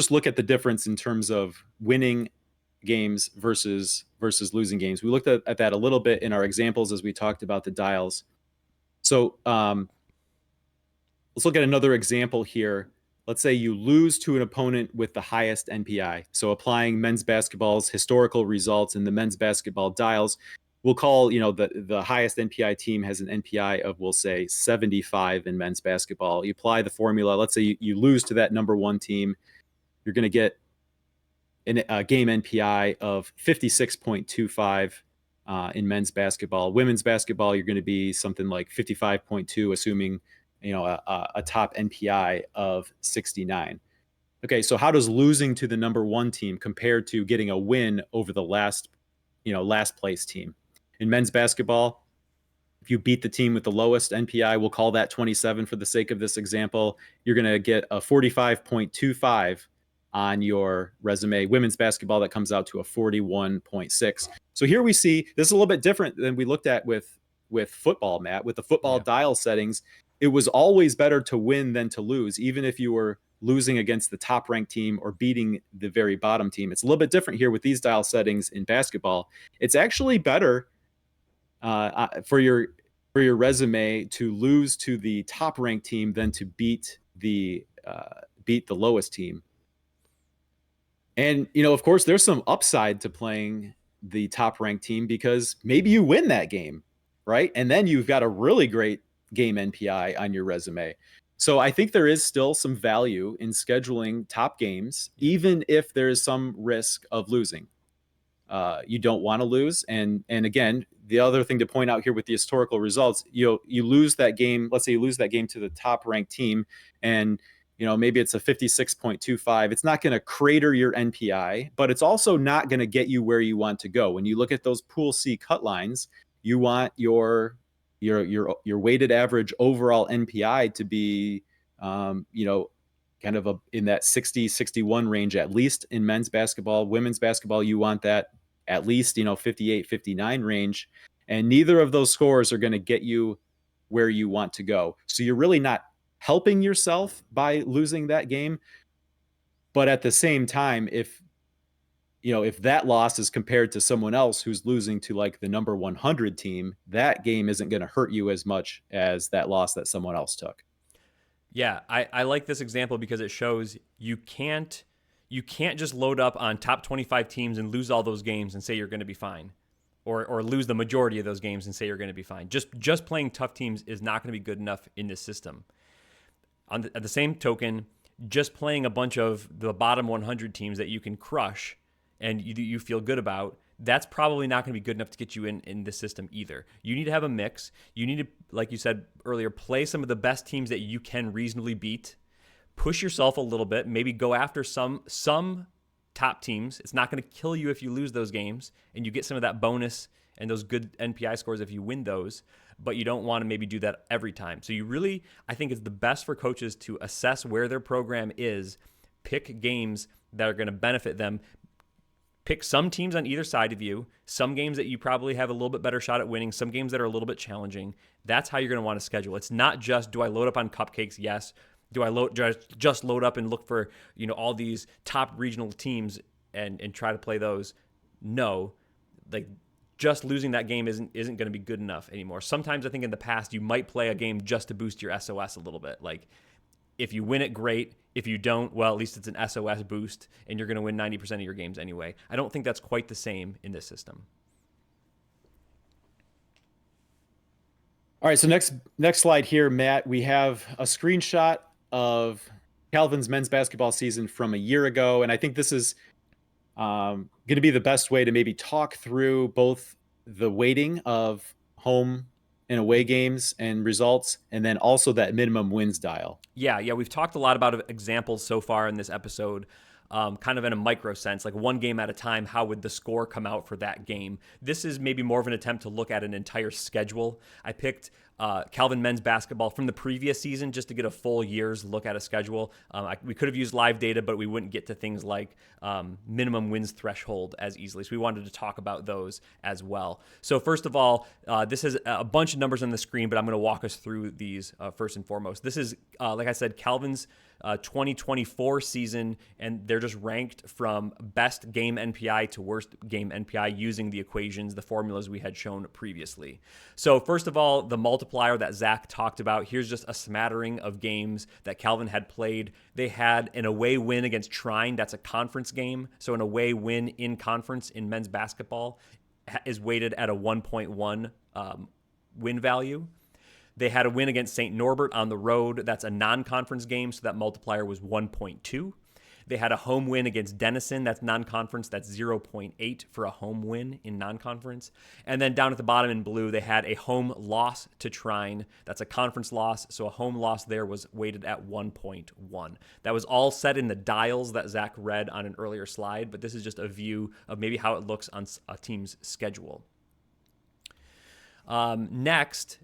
look at the difference in terms of winning games versus losing games. We looked at that a little bit in our examples as we talked about the dials. So let's look at another example here. Let's say you lose to an opponent with the highest NPI. So applying men's basketball's historical results in the men's basketball dials, we'll call, the highest NPI team has an NPI of, we'll say, 75 in men's basketball. You apply the formula. Let's say you lose to that number one team. You're going to get a game NPI of 56.25 in men's basketball. Women's basketball, you're going to be something like 55.2, assuming a top NPI of 69. Okay, so how does losing to the number one team compare to getting a win over the last place team? In men's basketball, if you beat the team with the lowest NPI, we'll call that 27 for the sake of this example, you're going to get a 45.25 on your resume. Women's basketball, that comes out to a 41.6. So here we see, this is a little bit different than we looked at with football, Matt. With the football dial settings, it was always better to win than to lose, even if you were losing against the top ranked team or beating the very bottom team. It's a little bit different here with these dial settings in basketball. It's actually better for your resume to lose to the top ranked team than to beat the lowest team. And, of course, there's some upside to playing the top ranked team because maybe you win that game, right? And then you've got a really great game NPI on your resume. So I think there is still some value in scheduling top games, even if there is some risk of losing. You don't want to lose. And again, the other thing to point out here with the historical results, you lose that game. Let's say you lose that game to the top ranked team and maybe it's a 56.25. It's not going to crater your NPI, but it's also not going to get you where you want to go. When you look at those Pool C cut lines, you want your weighted average overall NPI to be, kind of in that 60, 61 range, at least in men's basketball. Women's basketball, you want that at least, 58, 59 range. And neither of those scores are going to get you where you want to go. So you're really not helping yourself by losing that game. But at the same time, if that loss is compared to someone else who's losing to like the number 100 team, that game isn't going to hurt you as much as that loss that someone else took. Yeah, I like this example because it shows you can't just load up on top 25 teams and lose all those games and say you're going to be fine. Or lose the majority of those games and say you're going to be fine. Just playing tough teams is not going to be good enough in this system. At the same token, just playing a bunch of the bottom 100 teams that you can crush and you feel good about, that's probably not going to be good enough to get you in this system either. You need to have a mix. You need to, like you said earlier, play some of the best teams that you can reasonably beat. Push yourself a little bit. Maybe go after some top teams. It's not going to kill you if you lose those games, and you get some of that bonus and those good NPI scores if you win those, but you don't want to maybe do that every time. So you really, I think it's the best for coaches to assess where their program is, pick games that are going to benefit them, pick some teams on either side of you, some games that you probably have a little bit better shot at winning, some games that are a little bit challenging. That's how you're going to want to schedule. It's not just, do I load up on cupcakes? Yes. Do I just load up and look for, all these top regional teams and try to play those? No. Like, just losing that game isn't going to be good enough anymore. Sometimes I think in the past you might play a game just to boost your SOS a little bit. Like, if you win it, great. If you don't, well, at least it's an SOS boost, and you're going to win 90% of your games anyway. I don't think that's quite the same in this system. All right, so next slide here, Matt, we have a screenshot of Calvin's men's basketball season from a year ago, and I think this is going to be the best way to maybe talk through both the weighting of home and away games and results, and then also that minimum wins dial. Yeah, we've talked a lot about examples so far in this episode, kind of in a micro sense, like one game at a time. How would the score come out for that game? This is maybe more of an attempt to look at an entire schedule. I picked Calvin men's basketball from the previous season just to get a full year's look at a schedule. We could have used live data, but we wouldn't get to things like minimum wins threshold as easily. So we wanted to talk about those as well. So first of all, this is a bunch of numbers on the screen, but I'm going to walk us through these first and foremost. This is, like I said, Calvin's 2024 season, and they're just ranked from best game NPI to worst game NPI using the equations, the formulas we had shown previously. So first of all, the multiplier that Zach talked about, here's just a smattering of games that Calvin had played. They had an away win against Trine. That's a conference game. So an away win in conference in men's basketball is weighted at a 1.1 win value. They had a win against St. Norbert on the road. That's a non-conference game, so that multiplier was 1.2. They had a home win against Denison. That's non-conference. That's 0.8 for a home win in non-conference. And then down at the bottom in blue, they had a home loss to Trine. That's a conference loss, so a home loss there was weighted at 1.1. That was all set in the dials that Zach read on an earlier slide, but this is just a view of maybe how it looks on a team's schedule. Next,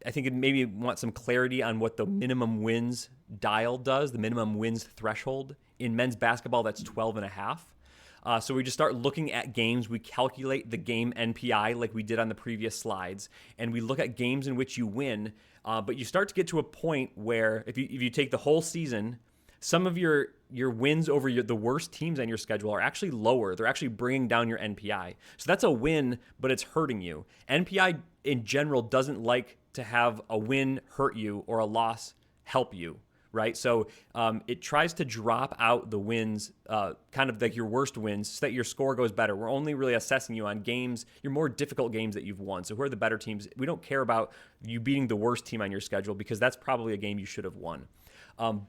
I think it maybe want some clarity on what the minimum wins dial does, the minimum wins threshold. In men's basketball, that's 12.5. So we just start looking at games. We calculate the game NPI like we did on the previous slides, and we look at games in which you win. But you start to get to a point where if you take the whole season, some of your wins over the worst teams on your schedule are actually lower. They're actually bringing down your NPI. So that's a win, but it's hurting you. NPI in general doesn't like to have a win hurt you or a loss help you, right? So it tries to drop out the wins, kind of like your worst wins, so that your score goes better. We're only really assessing you on games, your more difficult games that you've won. So who are the better teams? We don't care about you beating the worst team on your schedule because that's probably a game you should have won.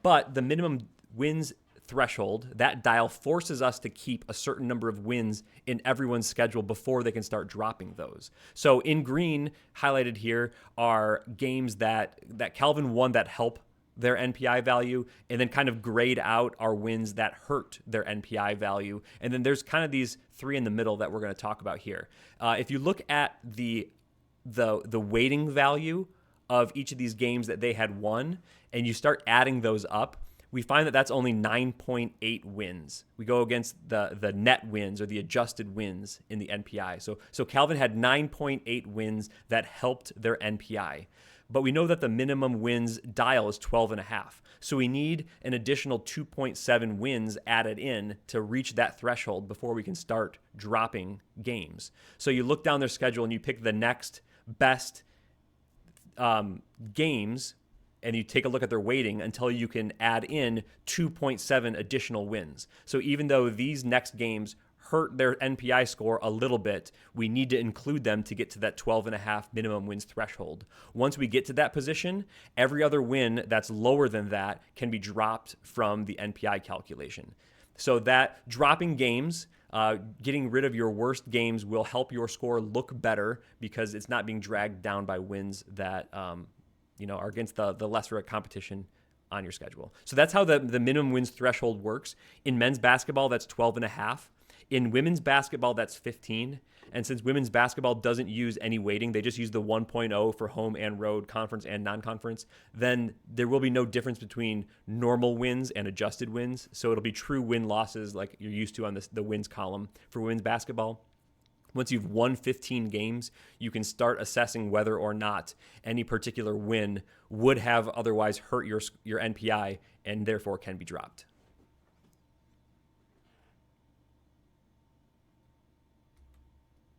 But the minimum wins threshold, that dial forces us to keep a certain number of wins in everyone's schedule before they can start dropping those. So in green, highlighted here, are games that Calvin won that help their NPI value, and then kind of grayed out our wins that hurt their NPI value. And then there's kind of these three in the middle that we're going to talk about here. If you look at the weighting value of each of these games that they had won, and you start adding those up, we find that that's only 9.8 wins. We go against the net wins or the adjusted wins in the NPI. So Calvin had 9.8 wins that helped their NPI. But we know that the minimum wins dial is 12.5. So we need an additional 2.7 wins added in to reach that threshold before we can start dropping games. So you look down their schedule and you pick the next best games, and you take a look at their weighting until you can add in 2.7 additional wins. So even though these next games hurt their NPI score a little bit, we need to include them to get to that 12.5 minimum wins threshold. Once we get to that position, every other win that's lower than that can be dropped from the NPI calculation. So that dropping games, getting rid of your worst games will help your score look better because it's not being dragged down by wins that are against the lesser competition on your schedule. So that's how the minimum wins threshold works. In men's basketball, that's 12.5. In women's basketball, that's 15. And since women's basketball doesn't use any weighting, they just use the 1.0 for home and road, conference and non-conference, then there will be no difference between normal wins and adjusted wins. So it'll be true win-losses like you're used to on the wins column for women's basketball. Once you've won 15 games, you can start assessing whether or not any particular win would have otherwise hurt your NPI and therefore can be dropped.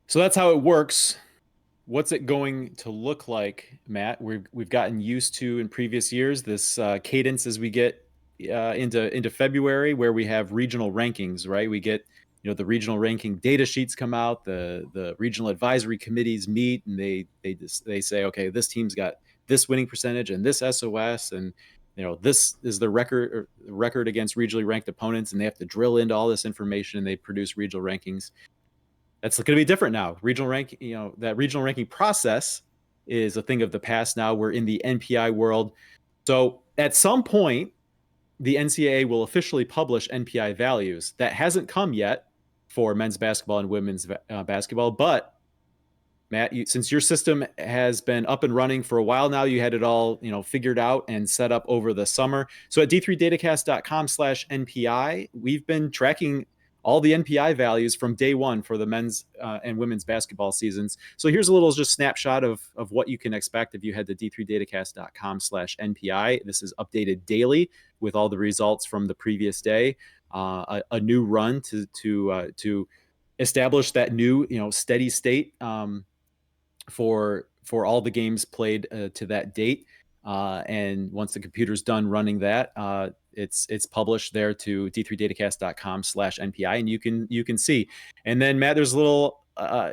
So that's how it works. What's it going to look like, Matt? We've gotten used to in previous years this cadence as we get into February, where we have regional rankings, right? We get the regional ranking data sheets come out, the regional advisory committees meet, and they say, okay, this team's got this winning percentage and this SOS, and this is the record against regionally ranked opponents, and they have to drill into all this information and they produce regional rankings. That's going to be different now. Regional rank, that regional ranking process is a thing of the past now. We're in the NPI world. So at some point, the NCAA will officially publish NPI values. That hasn't come yet for men's basketball and women's basketball. But Matt, since your system has been up and running for a while now, you had it all, figured out and set up over the summer. So at d3datacast.com/NPI, we've been tracking all the NPI values from day one for the men's and women's basketball seasons. So here's a little just snapshot of what you can expect if you head to d3datacast.com/NPI. This is updated daily with all the results from the previous day. A new run to establish that new steady state for all the games played to that date. And once the computer's done running that, it's published there to d3datacast.com/NPI, and you can see. And then Matt, there's a little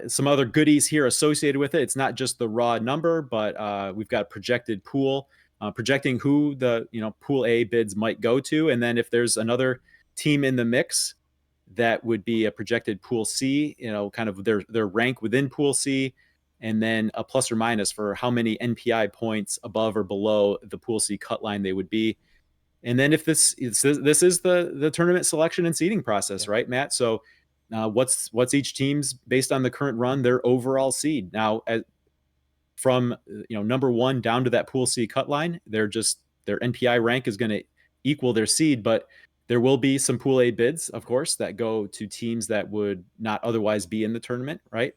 some other goodies here associated with it. It's not just the raw number, but we've got a projected pool, projecting who the pool A bids might go to, and then if there's another team in the mix, that would be a projected pool C, kind of their rank within pool C, and then a plus or minus for how many NPI points above or below the pool C cut line they would be. And then if this is the tournament selection and seeding process, right, Matt? So what's each team's, based on the current run, their overall seed. Now, from number one down to that pool C cut line, their NPI rank is going to equal their seed, but there will be some pool A bids, of course, that go to teams that would not otherwise be in the tournament, right?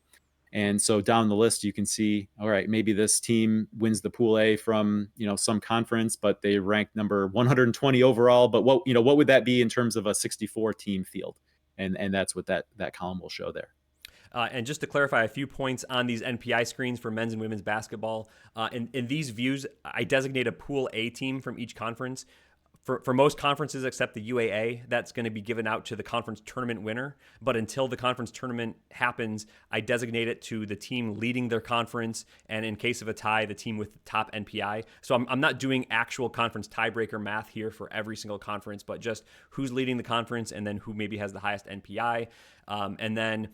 And so down the list, you can see, all right, maybe this team wins the pool A from, some conference, but they rank number 120 overall. But what would that be in terms of a 64 team field? And that's what that column will show there. And just to clarify a few points on these NPI screens for men's and women's basketball, in these views, I designate a pool A team from each conference. For most conferences except the UAA, that's going to be given out to the conference tournament winner. But until the conference tournament happens, I designate it to the team leading their conference, and in case of a tie, the team with the top NPI. So I'm not doing actual conference tiebreaker math here for every single conference, but just who's leading the conference and then who maybe has the highest NPI. And then,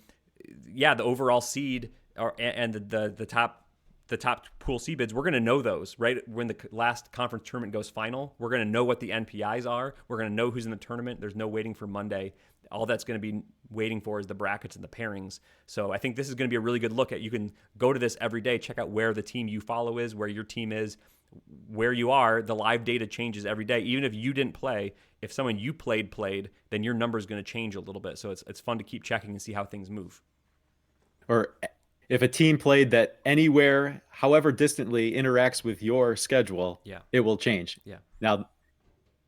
the overall seed and the top pool C bids, we're going to know those, right? When the last conference tournament goes final, we're going to know what the NPIs are. We're going to know who's in the tournament. There's no waiting for Monday. All that's going to be waiting for is the brackets and the pairings. So I think this is going to be a really good look at. You can go to this every day, check out where the team you follow is, where your team is, where you are. The live data changes every day. Even if you didn't play, if someone you played, then your number is going to change a little bit. So it's fun to keep checking and see how things move. Or if a team played that anywhere, however distantly, interacts with your schedule, it will change. Yeah. Now,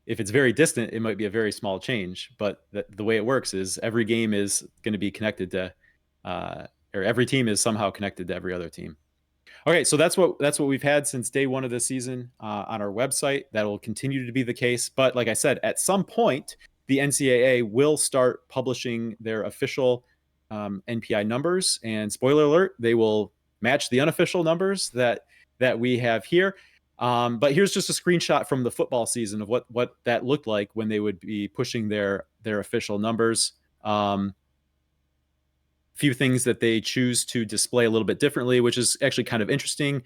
if it's very distant, it might be a very small change. But the way it works is every game is going to be connected to, or every team is somehow connected to every other team. Okay, so that's what we've had since day one of the season on our website. That will continue to be the case. But like I said, at some point, the NCAA will start publishing their official NPI numbers, and spoiler alert, they will match the unofficial numbers that we have here. But here's just a screenshot from the football season of what that looked like when they would be pushing their official numbers. few things that they choose to display a little bit differently, which is actually kind of interesting.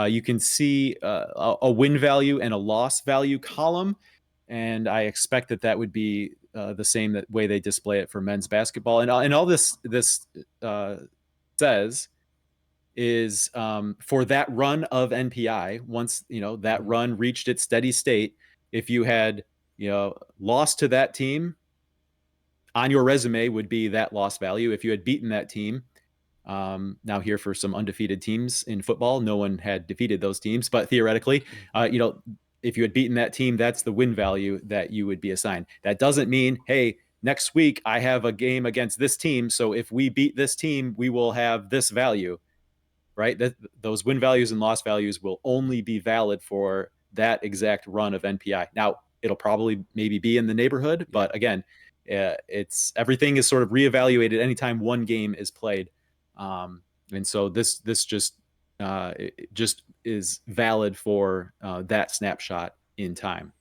You can see a win value and a loss value column, and I expect that would be the same way they display it for men's basketball. And all this says is for that run of NPI, once that run reached its steady state, if you had lost to that team, on your resume would be that loss value. If you had beaten that team, now here for some undefeated teams in football, no one had defeated those teams, but theoretically, if you had beaten that team, that's the win value that you would be assigned. That doesn't mean, hey, next week I have a game against this team, so if we beat this team, we will have this value, right? Those win values and loss values will only be valid for that exact run of NPI. Now, it'll probably maybe be in the neighborhood, but again, it's everything is sort of reevaluated anytime one game is played, and so this just is valid for that snapshot in time.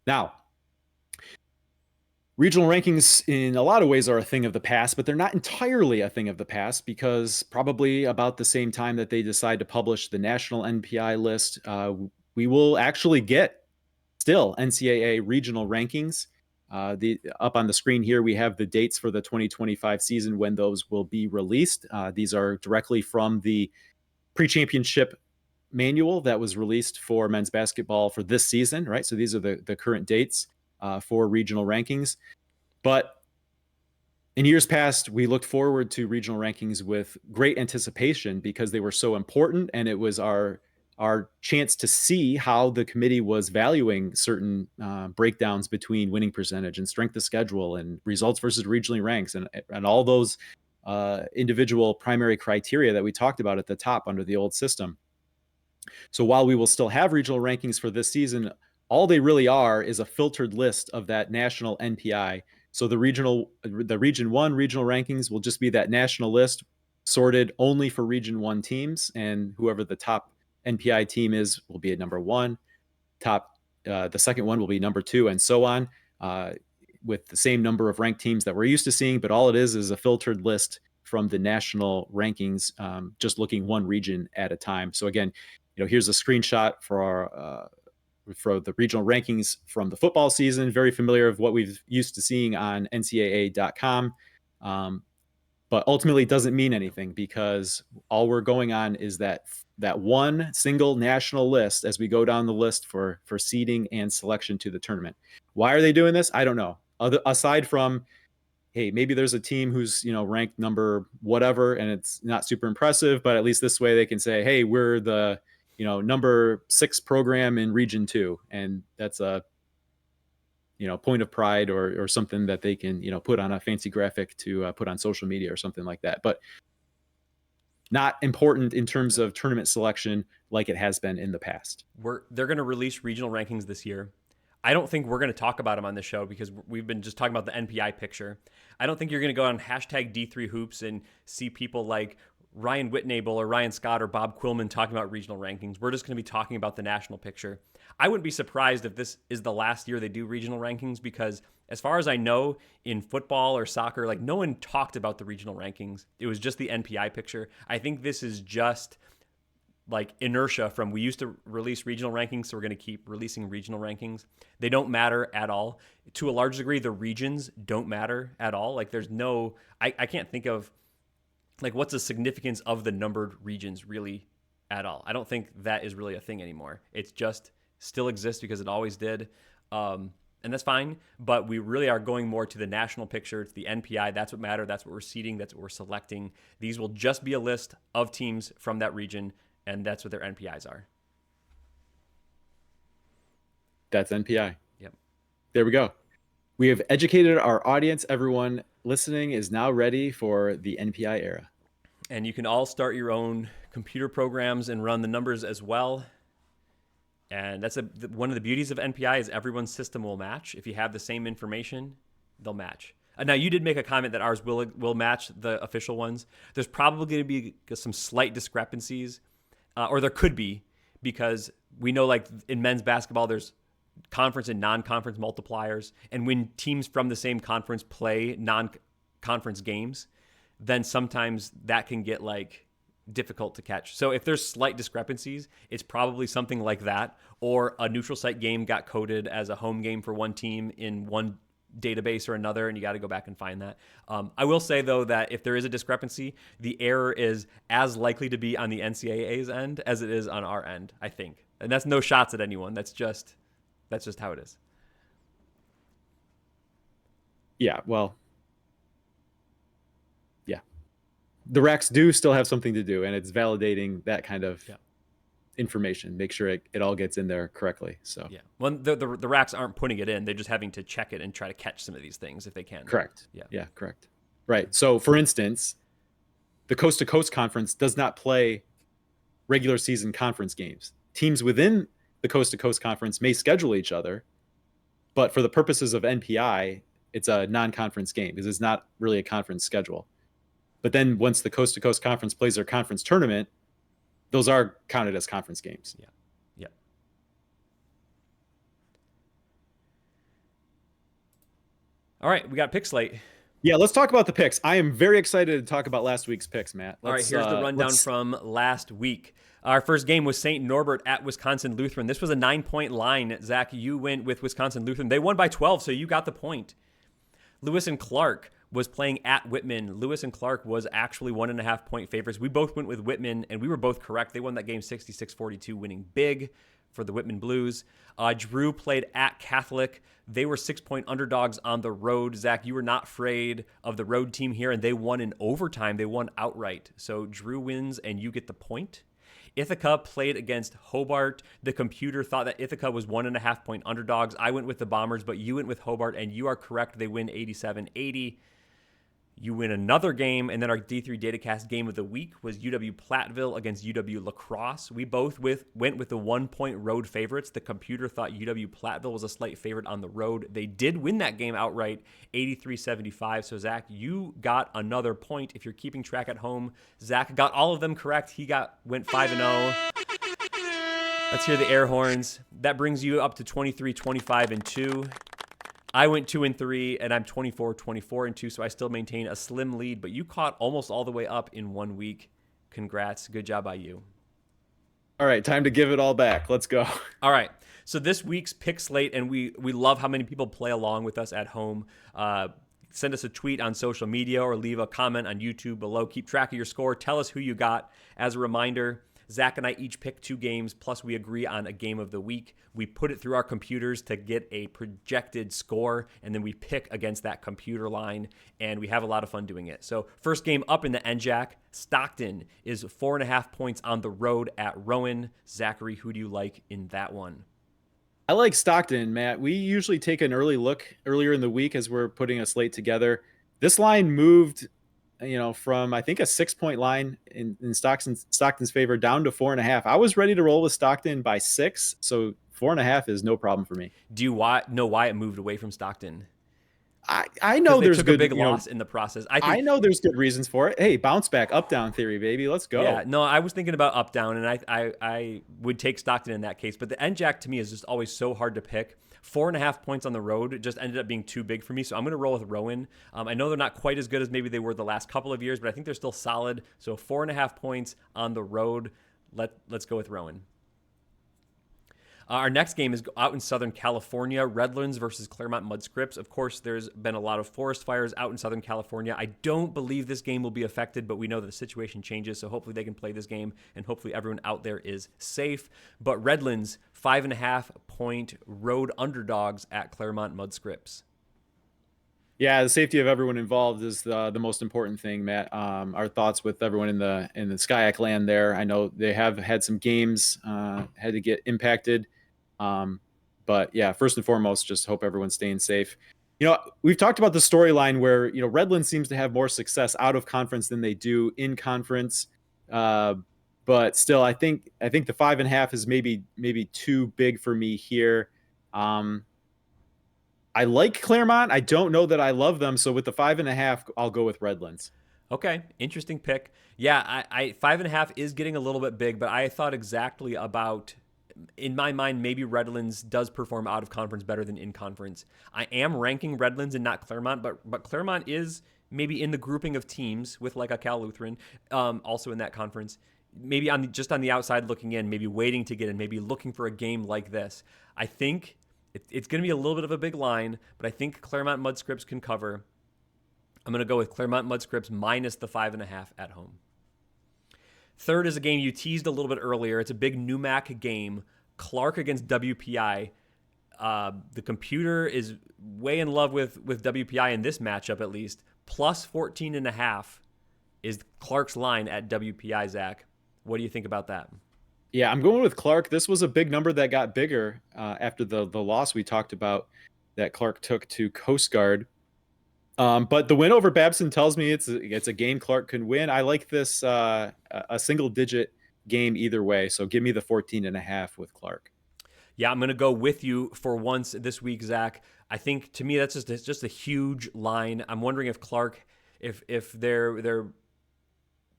Now, regional rankings in a lot of ways are a thing of the past, but they're not entirely a thing of the past, because probably about the same time that they decide to publish the national NPI list, we will actually get still NCAA regional rankings. Up on the screen here, we have the dates for the 2025 season when those will be released. These are directly from the pre-championship manual that was released for men's basketball for this season, right? So these are the current dates for regional rankings. But in years past, we looked forward to regional rankings with great anticipation because they were so important, and it was our chance to see how the committee was valuing certain breakdowns between winning percentage and strength of schedule and results versus regionally ranks and all those individual primary criteria that we talked about at the top under the old system. So while we will still have regional rankings for this season, all they really are is a filtered list of that national NPI. So the Region 1 regional rankings will just be that national list sorted only for Region 1 teams, and whoever the top NPI team is will be at number 1. The second one will be number 2, and so on, with the same number of ranked teams that we're used to seeing. But all it is a filtered list from the national rankings, just looking one region at a time. So again, here's a screenshot for the regional rankings from the football season. Very familiar of what we've used to seeing on NCAA.com. But ultimately it doesn't mean anything, because all we're going on is that one single national list as we go down the list for seeding and selection to the tournament. Why are they doing this? I don't know. Aside from, hey, maybe there's a team who's ranked number whatever and it's not super impressive, but at least this way they can say, hey, we're the number 6 program in Region 2, and that's a point of pride or something that they can put on a fancy graphic to put on social media or something like that. But not important in terms of tournament selection like it has been in the past. They're going to release regional rankings this year. I don't think we're going to talk about them on the show because we've been just talking about the NPI picture. I don't think you're going to go on hashtag D3Hoops and see people like Ryan Whitnable or Ryan Scott or Bob Quillman talking about regional rankings. We're just going to be talking about the national picture. I wouldn't be surprised if this is the last year they do regional rankings, because as far as I know, in football or soccer, like, no one talked about the regional rankings. It was just the NPI picture. I think this is just like inertia from, we used to release regional rankings, so we're going to keep releasing regional rankings. They don't matter at all. To a large degree, the regions don't matter at all. Like, there's no, I can't think of, like, what's the significance of the numbered regions really at all. I don't think that is really a thing anymore. It's just still exists because it always did. And that's fine, but we really are going more to the national picture. It's the NPI. That's what matters. That's what we're seeding. That's what we're selecting. These will just be a list of teams from that region, and that's what their NPIs are. That's NPI. Yep. There we go. We have educated our audience. Everyone listening is now ready for the NPI era. And you can all start your own computer programs and run the numbers as well. And that's one of the beauties of NPI is everyone's system will match. If you have the same information, they'll match. Now, you did make a comment that ours will match the official ones. There's probably going to be some slight discrepancies, or there could be, because we know, like, in men's basketball, there's conference and non-conference multipliers. And when teams from the same conference play non-conference games, then sometimes that can get like difficult to catch. So if there's slight discrepancies, it's probably something like that, or a neutral site game got coded as a home game for one team in one database or another, and you got to go back and find that. I will say though that if there is a discrepancy, the error is as likely to be on the NCAA's end as it is on our end, I think. And that's no shots at anyone. That's just how it is. Yeah, well, yeah. The Racks do still have something to do, and it's validating that kind of information. Make sure it all gets in there correctly. So yeah, well, the Racks aren't putting it in; they're just having to check it and try to catch some of these things if they can. Correct. Yeah, yeah, correct. Right. So, for instance, the Coast to Coast Conference does not play regular season conference games. Teams within the Coast to Coast Conference may schedule each other, but for the purposes of NPI, it's a non-conference game because it's not really a conference schedule. But then once the Coast to Coast Conference plays their conference tournament, those are counted as conference games. Yeah. Yeah. All right, we got pick slate. Yeah, let's talk about the picks. I am very excited to talk about last week's picks, Matt. All right, here's the rundown from last week. Our first game was St. Norbert at Wisconsin Lutheran. This was a 9-point line. Zach, you went with Wisconsin Lutheran. They won by 12, so you got the point. Lewis and Clark was playing at Whitman. Lewis and Clark was actually 1.5-point favorites. We both went with Whitman, and we were both correct. They won that game 66-42, winning big for the Whitman Blues. Drew played at Catholic. They were 6-point underdogs on the road. Zach, you were not afraid of the road team here, and they won in overtime. They won outright. So Drew wins, and you get the point. Ithaca played against Hobart. The computer thought that Ithaca was 1.5-point underdogs. I went with the Bombers, but you went with Hobart, and you are correct. They win 87-80. You win another game, and then our D3 Datacast game of the week was UW-Platteville against UW-La Crosse. We both went with the 1-point road favorites. The computer thought UW-Platteville was a slight favorite on the road. They did win that game outright, 83-75. So, Zach, you got another point. If you're keeping track at home, Zach got all of them correct. He went 5-0. Let's hear the air horns. That brings you up to 23-25-2. I went 2-3, and I'm 24-24-2, so I still maintain a slim lead, but you caught almost all the way up in 1 week. Congrats. Good job by you. All right, time to give it all back. Let's go. All right, so this week's pick slate, and we love how many people play along with us at home. Send us a tweet on social media or leave a comment on YouTube below. Keep track of your score. Tell us who you got. As a reminder, Zach and I each pick 2 games, plus we agree on a game of the week. We put it through our computers to get a projected score, and then we pick against that computer line, and we have a lot of fun doing it. So first game up in the NJAC, Stockton is 4.5 points on the road at Rowan. Zachary, who do you like in that one? I like Stockton, Matt. We usually take an early look earlier in the week as we're putting a slate together. This line moved from I think a 6-point line in Stockton's favor down to 4.5. I was ready to roll with Stockton by 6, so 4.5 is no problem for me. Do you know why it moved away from Stockton? I know there's a big loss in the process. I know there's good reasons for it. Hey, bounce back, up down theory, baby. Let's go. Yeah, no, I was thinking about up down, and I would take Stockton in that case. But the NJAC to me is just always so hard to pick. 4.5 points on the road just ended up being too big for me, so I'm going to roll with Rowan. I know they're not quite as good as maybe they were the last couple of years, but I think they're still solid. So 4.5 points on the road. Let's go with Rowan. Our next game is out in Southern California, Redlands versus Claremont Mudscripts. Of course, there's been a lot of forest fires out in Southern California. I don't believe this game will be affected, but we know that the situation changes, so hopefully they can play this game, and hopefully everyone out there is safe. But Redlands, 5.5-point road underdogs at Claremont Mudscripts. Yeah, the safety of everyone involved is the most important thing, Matt. Our thoughts with everyone in the SCIAC land there. I know they have had some games had to get impacted. But yeah, first and foremost, just hope everyone's staying safe. We've talked about the storyline where, Redlands seems to have more success out of conference than they do in conference. But still, I think the 5.5 is maybe too big for me here. I like Claremont. I don't know that I love them. So with the 5.5, I'll go with Redlands. Okay, interesting pick. Yeah, I 5.5 is getting a little bit big, but I thought exactly about, in my mind, maybe Redlands does perform out of conference better than in conference. I am ranking Redlands and not Claremont, but Claremont is maybe in the grouping of teams with like a Cal Lutheran, also in that conference, maybe just on the outside looking in, maybe waiting to get in, maybe looking for a game like this. I think it's going to be a little bit of a big line, but I think Claremont Mudscripts can cover. I'm going to go with Claremont Mudscripts minus the 5.5 at home. Third is a game you teased a little bit earlier. It's a big NUMAC game. Clark against WPI. The computer is way in love with WPI in this matchup, at least. Plus 14.5 is Clark's line at WPI, Zach. What do you think about that? Yeah, I'm going with Clark. This was a big number that got bigger after the loss we talked about that Clark took to Coast Guard. But the win over Babson tells me it's a game Clark can win. I like this a single digit game either way. So give me the 14.5 with Clark. Yeah, I'm going to go with you for once this week, Zach. I think to me that's just a huge line. I'm wondering if Clark, if their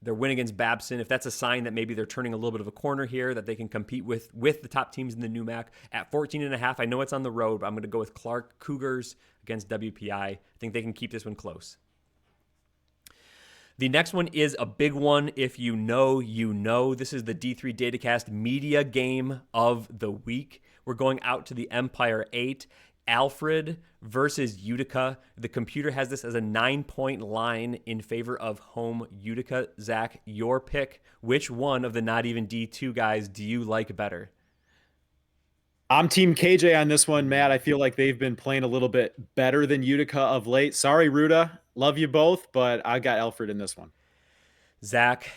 win against Babson, if that's a sign that maybe they're turning a little bit of a corner here, that they can compete with the top teams in the NUMAC at 14.5. I know it's on the road, but I'm going to go with Clark Cougars against WPI. I think they can keep this one close. The next one is a big one. If you know, you know. This is the D3 Datacast media game of the week. We're going out to the Empire 8. Alfred versus Utica. The computer has this as a 9-point line in favor of home Utica. Zach, your pick. Which one of the not even D2 guys do you like better? I'm Team KJ on this one, Matt. I feel like they've been playing a little bit better than Utica of late. Sorry, Ruda. Love you both, but I got Alfred in this one. Zach,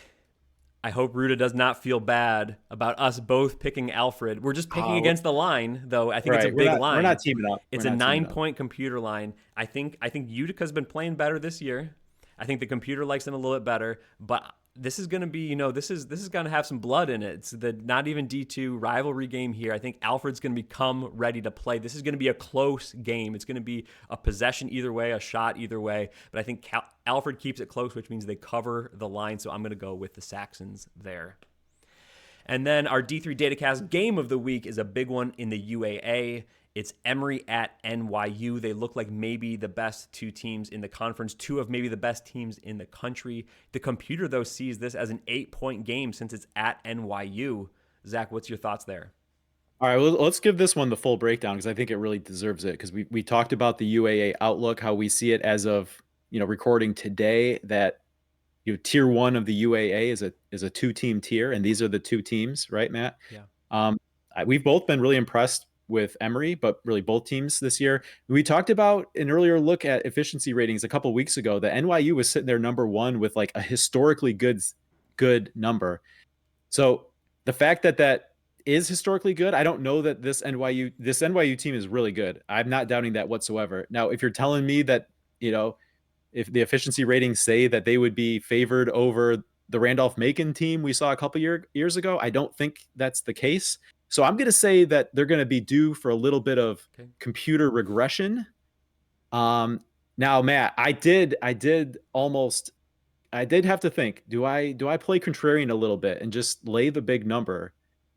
I hope Ruda does not feel bad about us both picking Alfred. We're just picking against the line, though. I think it's a big line. We're not teaming up. It's a 9-point computer line. I think Utica's been playing better this year. I think the computer likes them a little bit better, but this is going to be, this is going to have some blood in it. It's the not even D2 rivalry game here. I think Alfred's going to become ready to play. This is going to be a close game. It's going to be a possession either way, a shot either way. But I think Alfred keeps it close, which means they cover the line. So I'm going to go with the Saxons there. And then our D3 Datacast game of the week is a big one in the UAA. It's Emory at NYU. They look like maybe the best two teams in the conference, two of maybe the best teams in the country. The computer, though, sees this as an 8-point game since it's at NYU. Zach, what's your thoughts there? All right, well, let's give this one the full breakdown because I think it really deserves it because we talked about the UAA outlook, how we see it as of recording today, that tier 1 of the UAA is a 2-team tier, and these are the 2 teams, right, Matt? Yeah. We've both been really impressed with Emory, but really both teams this year. We talked about an earlier look at efficiency ratings a couple of weeks ago. The NYU was sitting there number 1 with like a historically good number. So the fact that is historically good, I don't know that this NYU team is really good. I'm not doubting that whatsoever. Now, if you're telling me that, if the efficiency ratings say that they would be favored over the Randolph-Macon team we saw a couple years ago, I don't think that's the case. So I'm going to say that they're going to be due for a little bit of computer regression. Now, Matt, I did have to think, do I play contrarian a little bit and just lay the big number?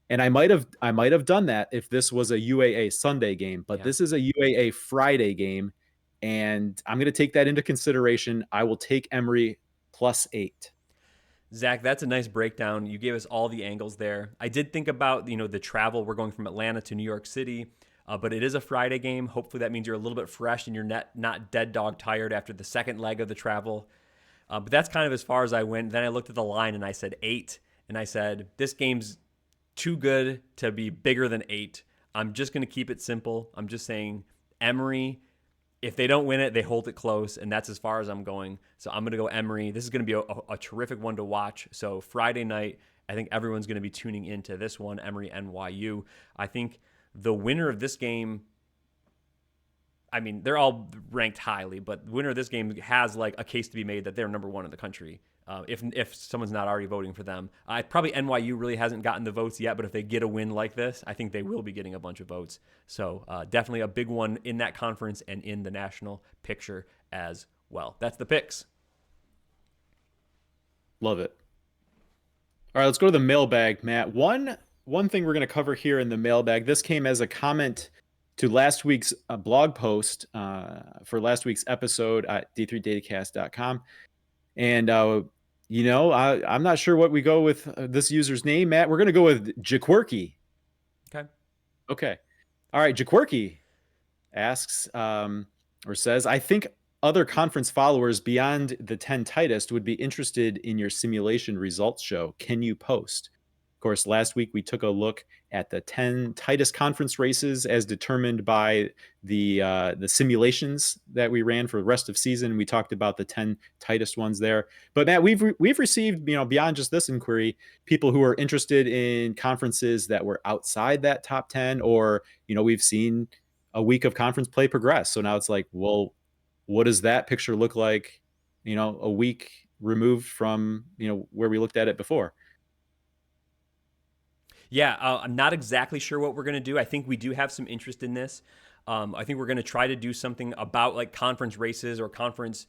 And I might have done that if this was a UAA Sunday game, but This is a UAA Friday game, and I'm going to take that into consideration. I will take Emory +8. Zach, that's a nice breakdown. You gave us all the angles there. I did think about, the travel. We're going from Atlanta to New York City, but it is a Friday game. Hopefully that means you're a little bit fresh and you're not dead dog tired after the second leg of the travel. But that's kind of as far as I went. Then I looked at the line and I said 8, and I said, this game's too good to be bigger than 8. I'm just going to keep it simple. I'm just saying Emory, if they don't win it, they hold it close, and that's as far as I'm going. So I'm going to go Emory. This is going to be a terrific one to watch. So Friday night, I think everyone's going to be tuning into this one, Emory NYU. I think the winner of this game, I mean, they're all ranked highly, but the winner of this game has like a case to be made that they're number 1 in the country. If someone's not already voting for them. Probably NYU really hasn't gotten the votes yet, but if they get a win like this, I think they will be getting a bunch of votes. So definitely a big one in that conference and in the national picture as well. That's the picks. Love it. All right, let's go to the mailbag, Matt. One thing we're going to cover here in the mailbag, this came as a comment to last week's blog post for last week's episode at d3datacast.com. And, I'm not sure what we go with this user's name, Matt. We're going to go with Jaquirky. Okay. Okay. All right. Jaquirky asks or says, I think other conference followers beyond the 10 tightest would be interested in your simulation results show. Can you post? Of course, last week we took a look at the 10 tightest conference races as determined by the simulations that we ran for the rest of season. We talked about the 10 tightest ones there. But Matt, we've received, beyond just this inquiry, people who are interested in conferences that were outside that top 10, or we've seen a week of conference play progress. So now it's like, well, what does that picture look like, a week removed from, where we looked at it before? Yeah, I'm not exactly sure what we're going to do. I think we do have some interest in this. I think we're going to try to do something about like conference races or conference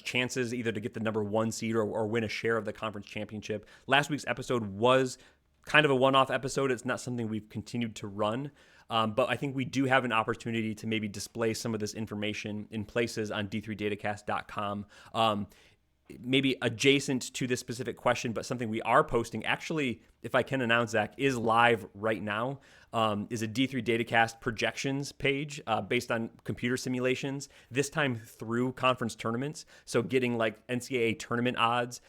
chances, either to get the number 1 seed or win a share of the conference championship. Last week's episode was kind of a one-off episode. It's not something we've continued to run. But I think we do have an opportunity to maybe display some of this information in places on d3datacast.com. Maybe adjacent to this specific question, but something we are posting, actually, if I can announce, Zach, is live right now, is a D3 Datacast projections page based on computer simulations, this time through conference tournaments. So getting like NCAA tournament odds,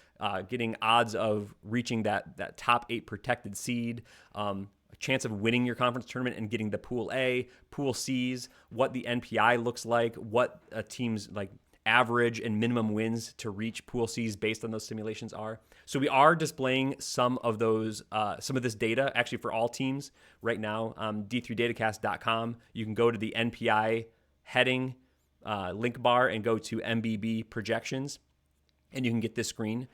getting odds of reaching that top 8 protected seed, a chance of winning your conference tournament and getting the Pool A, Pool C's, what the NPI looks like, what a team's like average and minimum wins to reach Pool C's based on those simulations are. So we are displaying some of this data actually for all teams right now. D3datacast.com. You can go to the NPI heading link bar and go to MBB projections, and you can get this screen.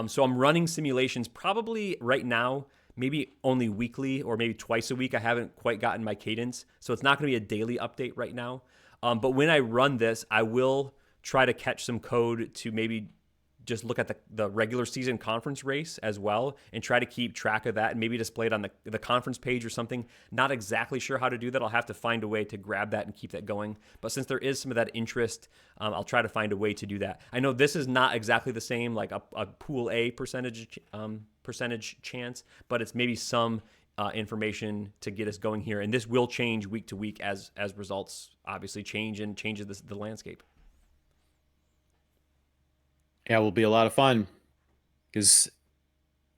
So I'm running simulations probably right now, maybe only weekly or maybe twice a week. I haven't quite gotten my cadence, so it's not going to be a daily update right now. But when I run this, I will try to catch some code to maybe just look at the regular season conference race as well and try to keep track of that and maybe display it on the conference page or something. Not exactly sure how to do that. I'll have to find a way to grab that and keep that going. But since there is some of that interest, I'll try to find a way to do that. I know this is not exactly the same, like a Pool A percentage chance, but it's maybe some information to get us going here. And this will change week to week as results obviously change and changes the landscape. Yeah, it will be a lot of fun because,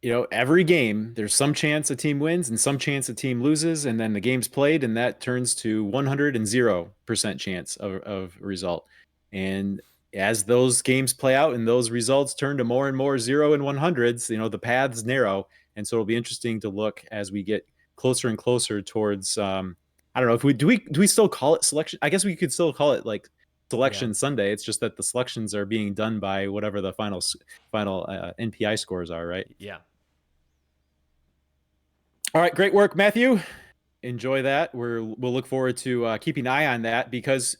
every game, there's some chance a team wins and some chance a team loses, and then the game's played, and that turns to 100% chance of result. And as those games play out and those results turn to more and more 0 and 100s, the paths narrow. And so it'll be interesting to look as we get closer and closer towards, I don't know, if do we still call it selection? I guess we could still call it like Selection Sunday. It's just that the selections are being done by whatever the final NPI scores are, right? Yeah. All right, great work, Matthew. Enjoy that. We'll look forward to keeping an eye on that because,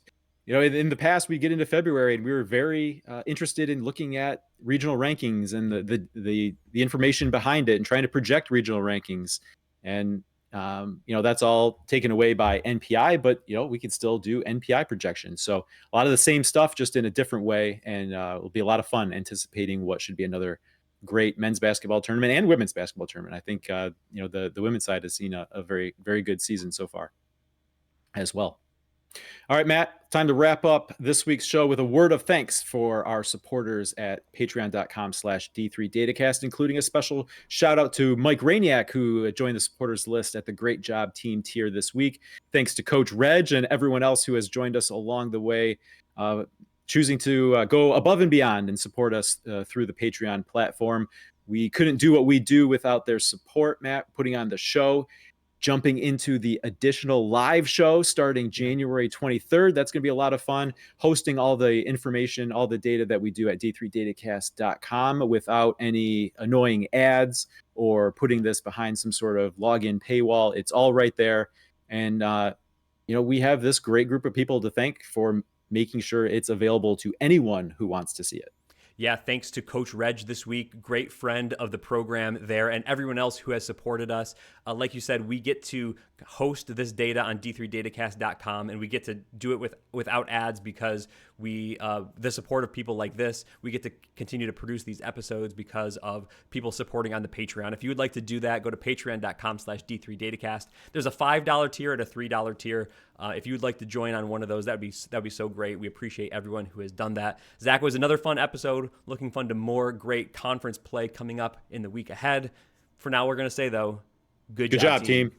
in the past we get into February and we were very interested in looking at regional rankings and the information behind it and trying to project regional rankings. And that's all taken away by NPI, but we can still do NPI projections. So a lot of the same stuff, just in a different way, and it'll be a lot of fun anticipating what should be another great men's basketball tournament and women's basketball tournament. I think the women's side has seen a very, very good season so far as well. All right, Matt, time to wrap up this week's show with a word of thanks for our supporters at patreon.com/D3Datacast, including a special shout out to Mike Rainiak, who joined the supporters list at the Great Job Team tier this week. Thanks to Coach Reg and everyone else who has joined us along the way, choosing to go above and beyond and support us through the Patreon platform. We couldn't do what we do without their support, Matt, putting on the show. Jumping into the additional live show starting January 23rd. That's going to be a lot of fun. Hosting all the information, all the data that we do at d3datacast.com without any annoying ads or putting this behind some sort of login paywall. It's all right there. And, we have this great group of people to thank for making sure it's available to anyone who wants to see it. Yeah, thanks to Coach Reg this week, great friend of the program there, and everyone else who has supported us. Like you said, we get to host this data on d3datacast.com, and we get to do it without ads because the support of people like this. We get to continue to produce these episodes because of people supporting on the Patreon. If you would like to do that, go to patreon.com/d3datacast. There's a $5 tier and a $3 tier. If you would like to join on one of those, that'd be so great. We appreciate everyone who has done that. Zach, was another fun episode. Looking forward to more great conference play coming up in the week ahead. For now, we're going to say, though, good job, team.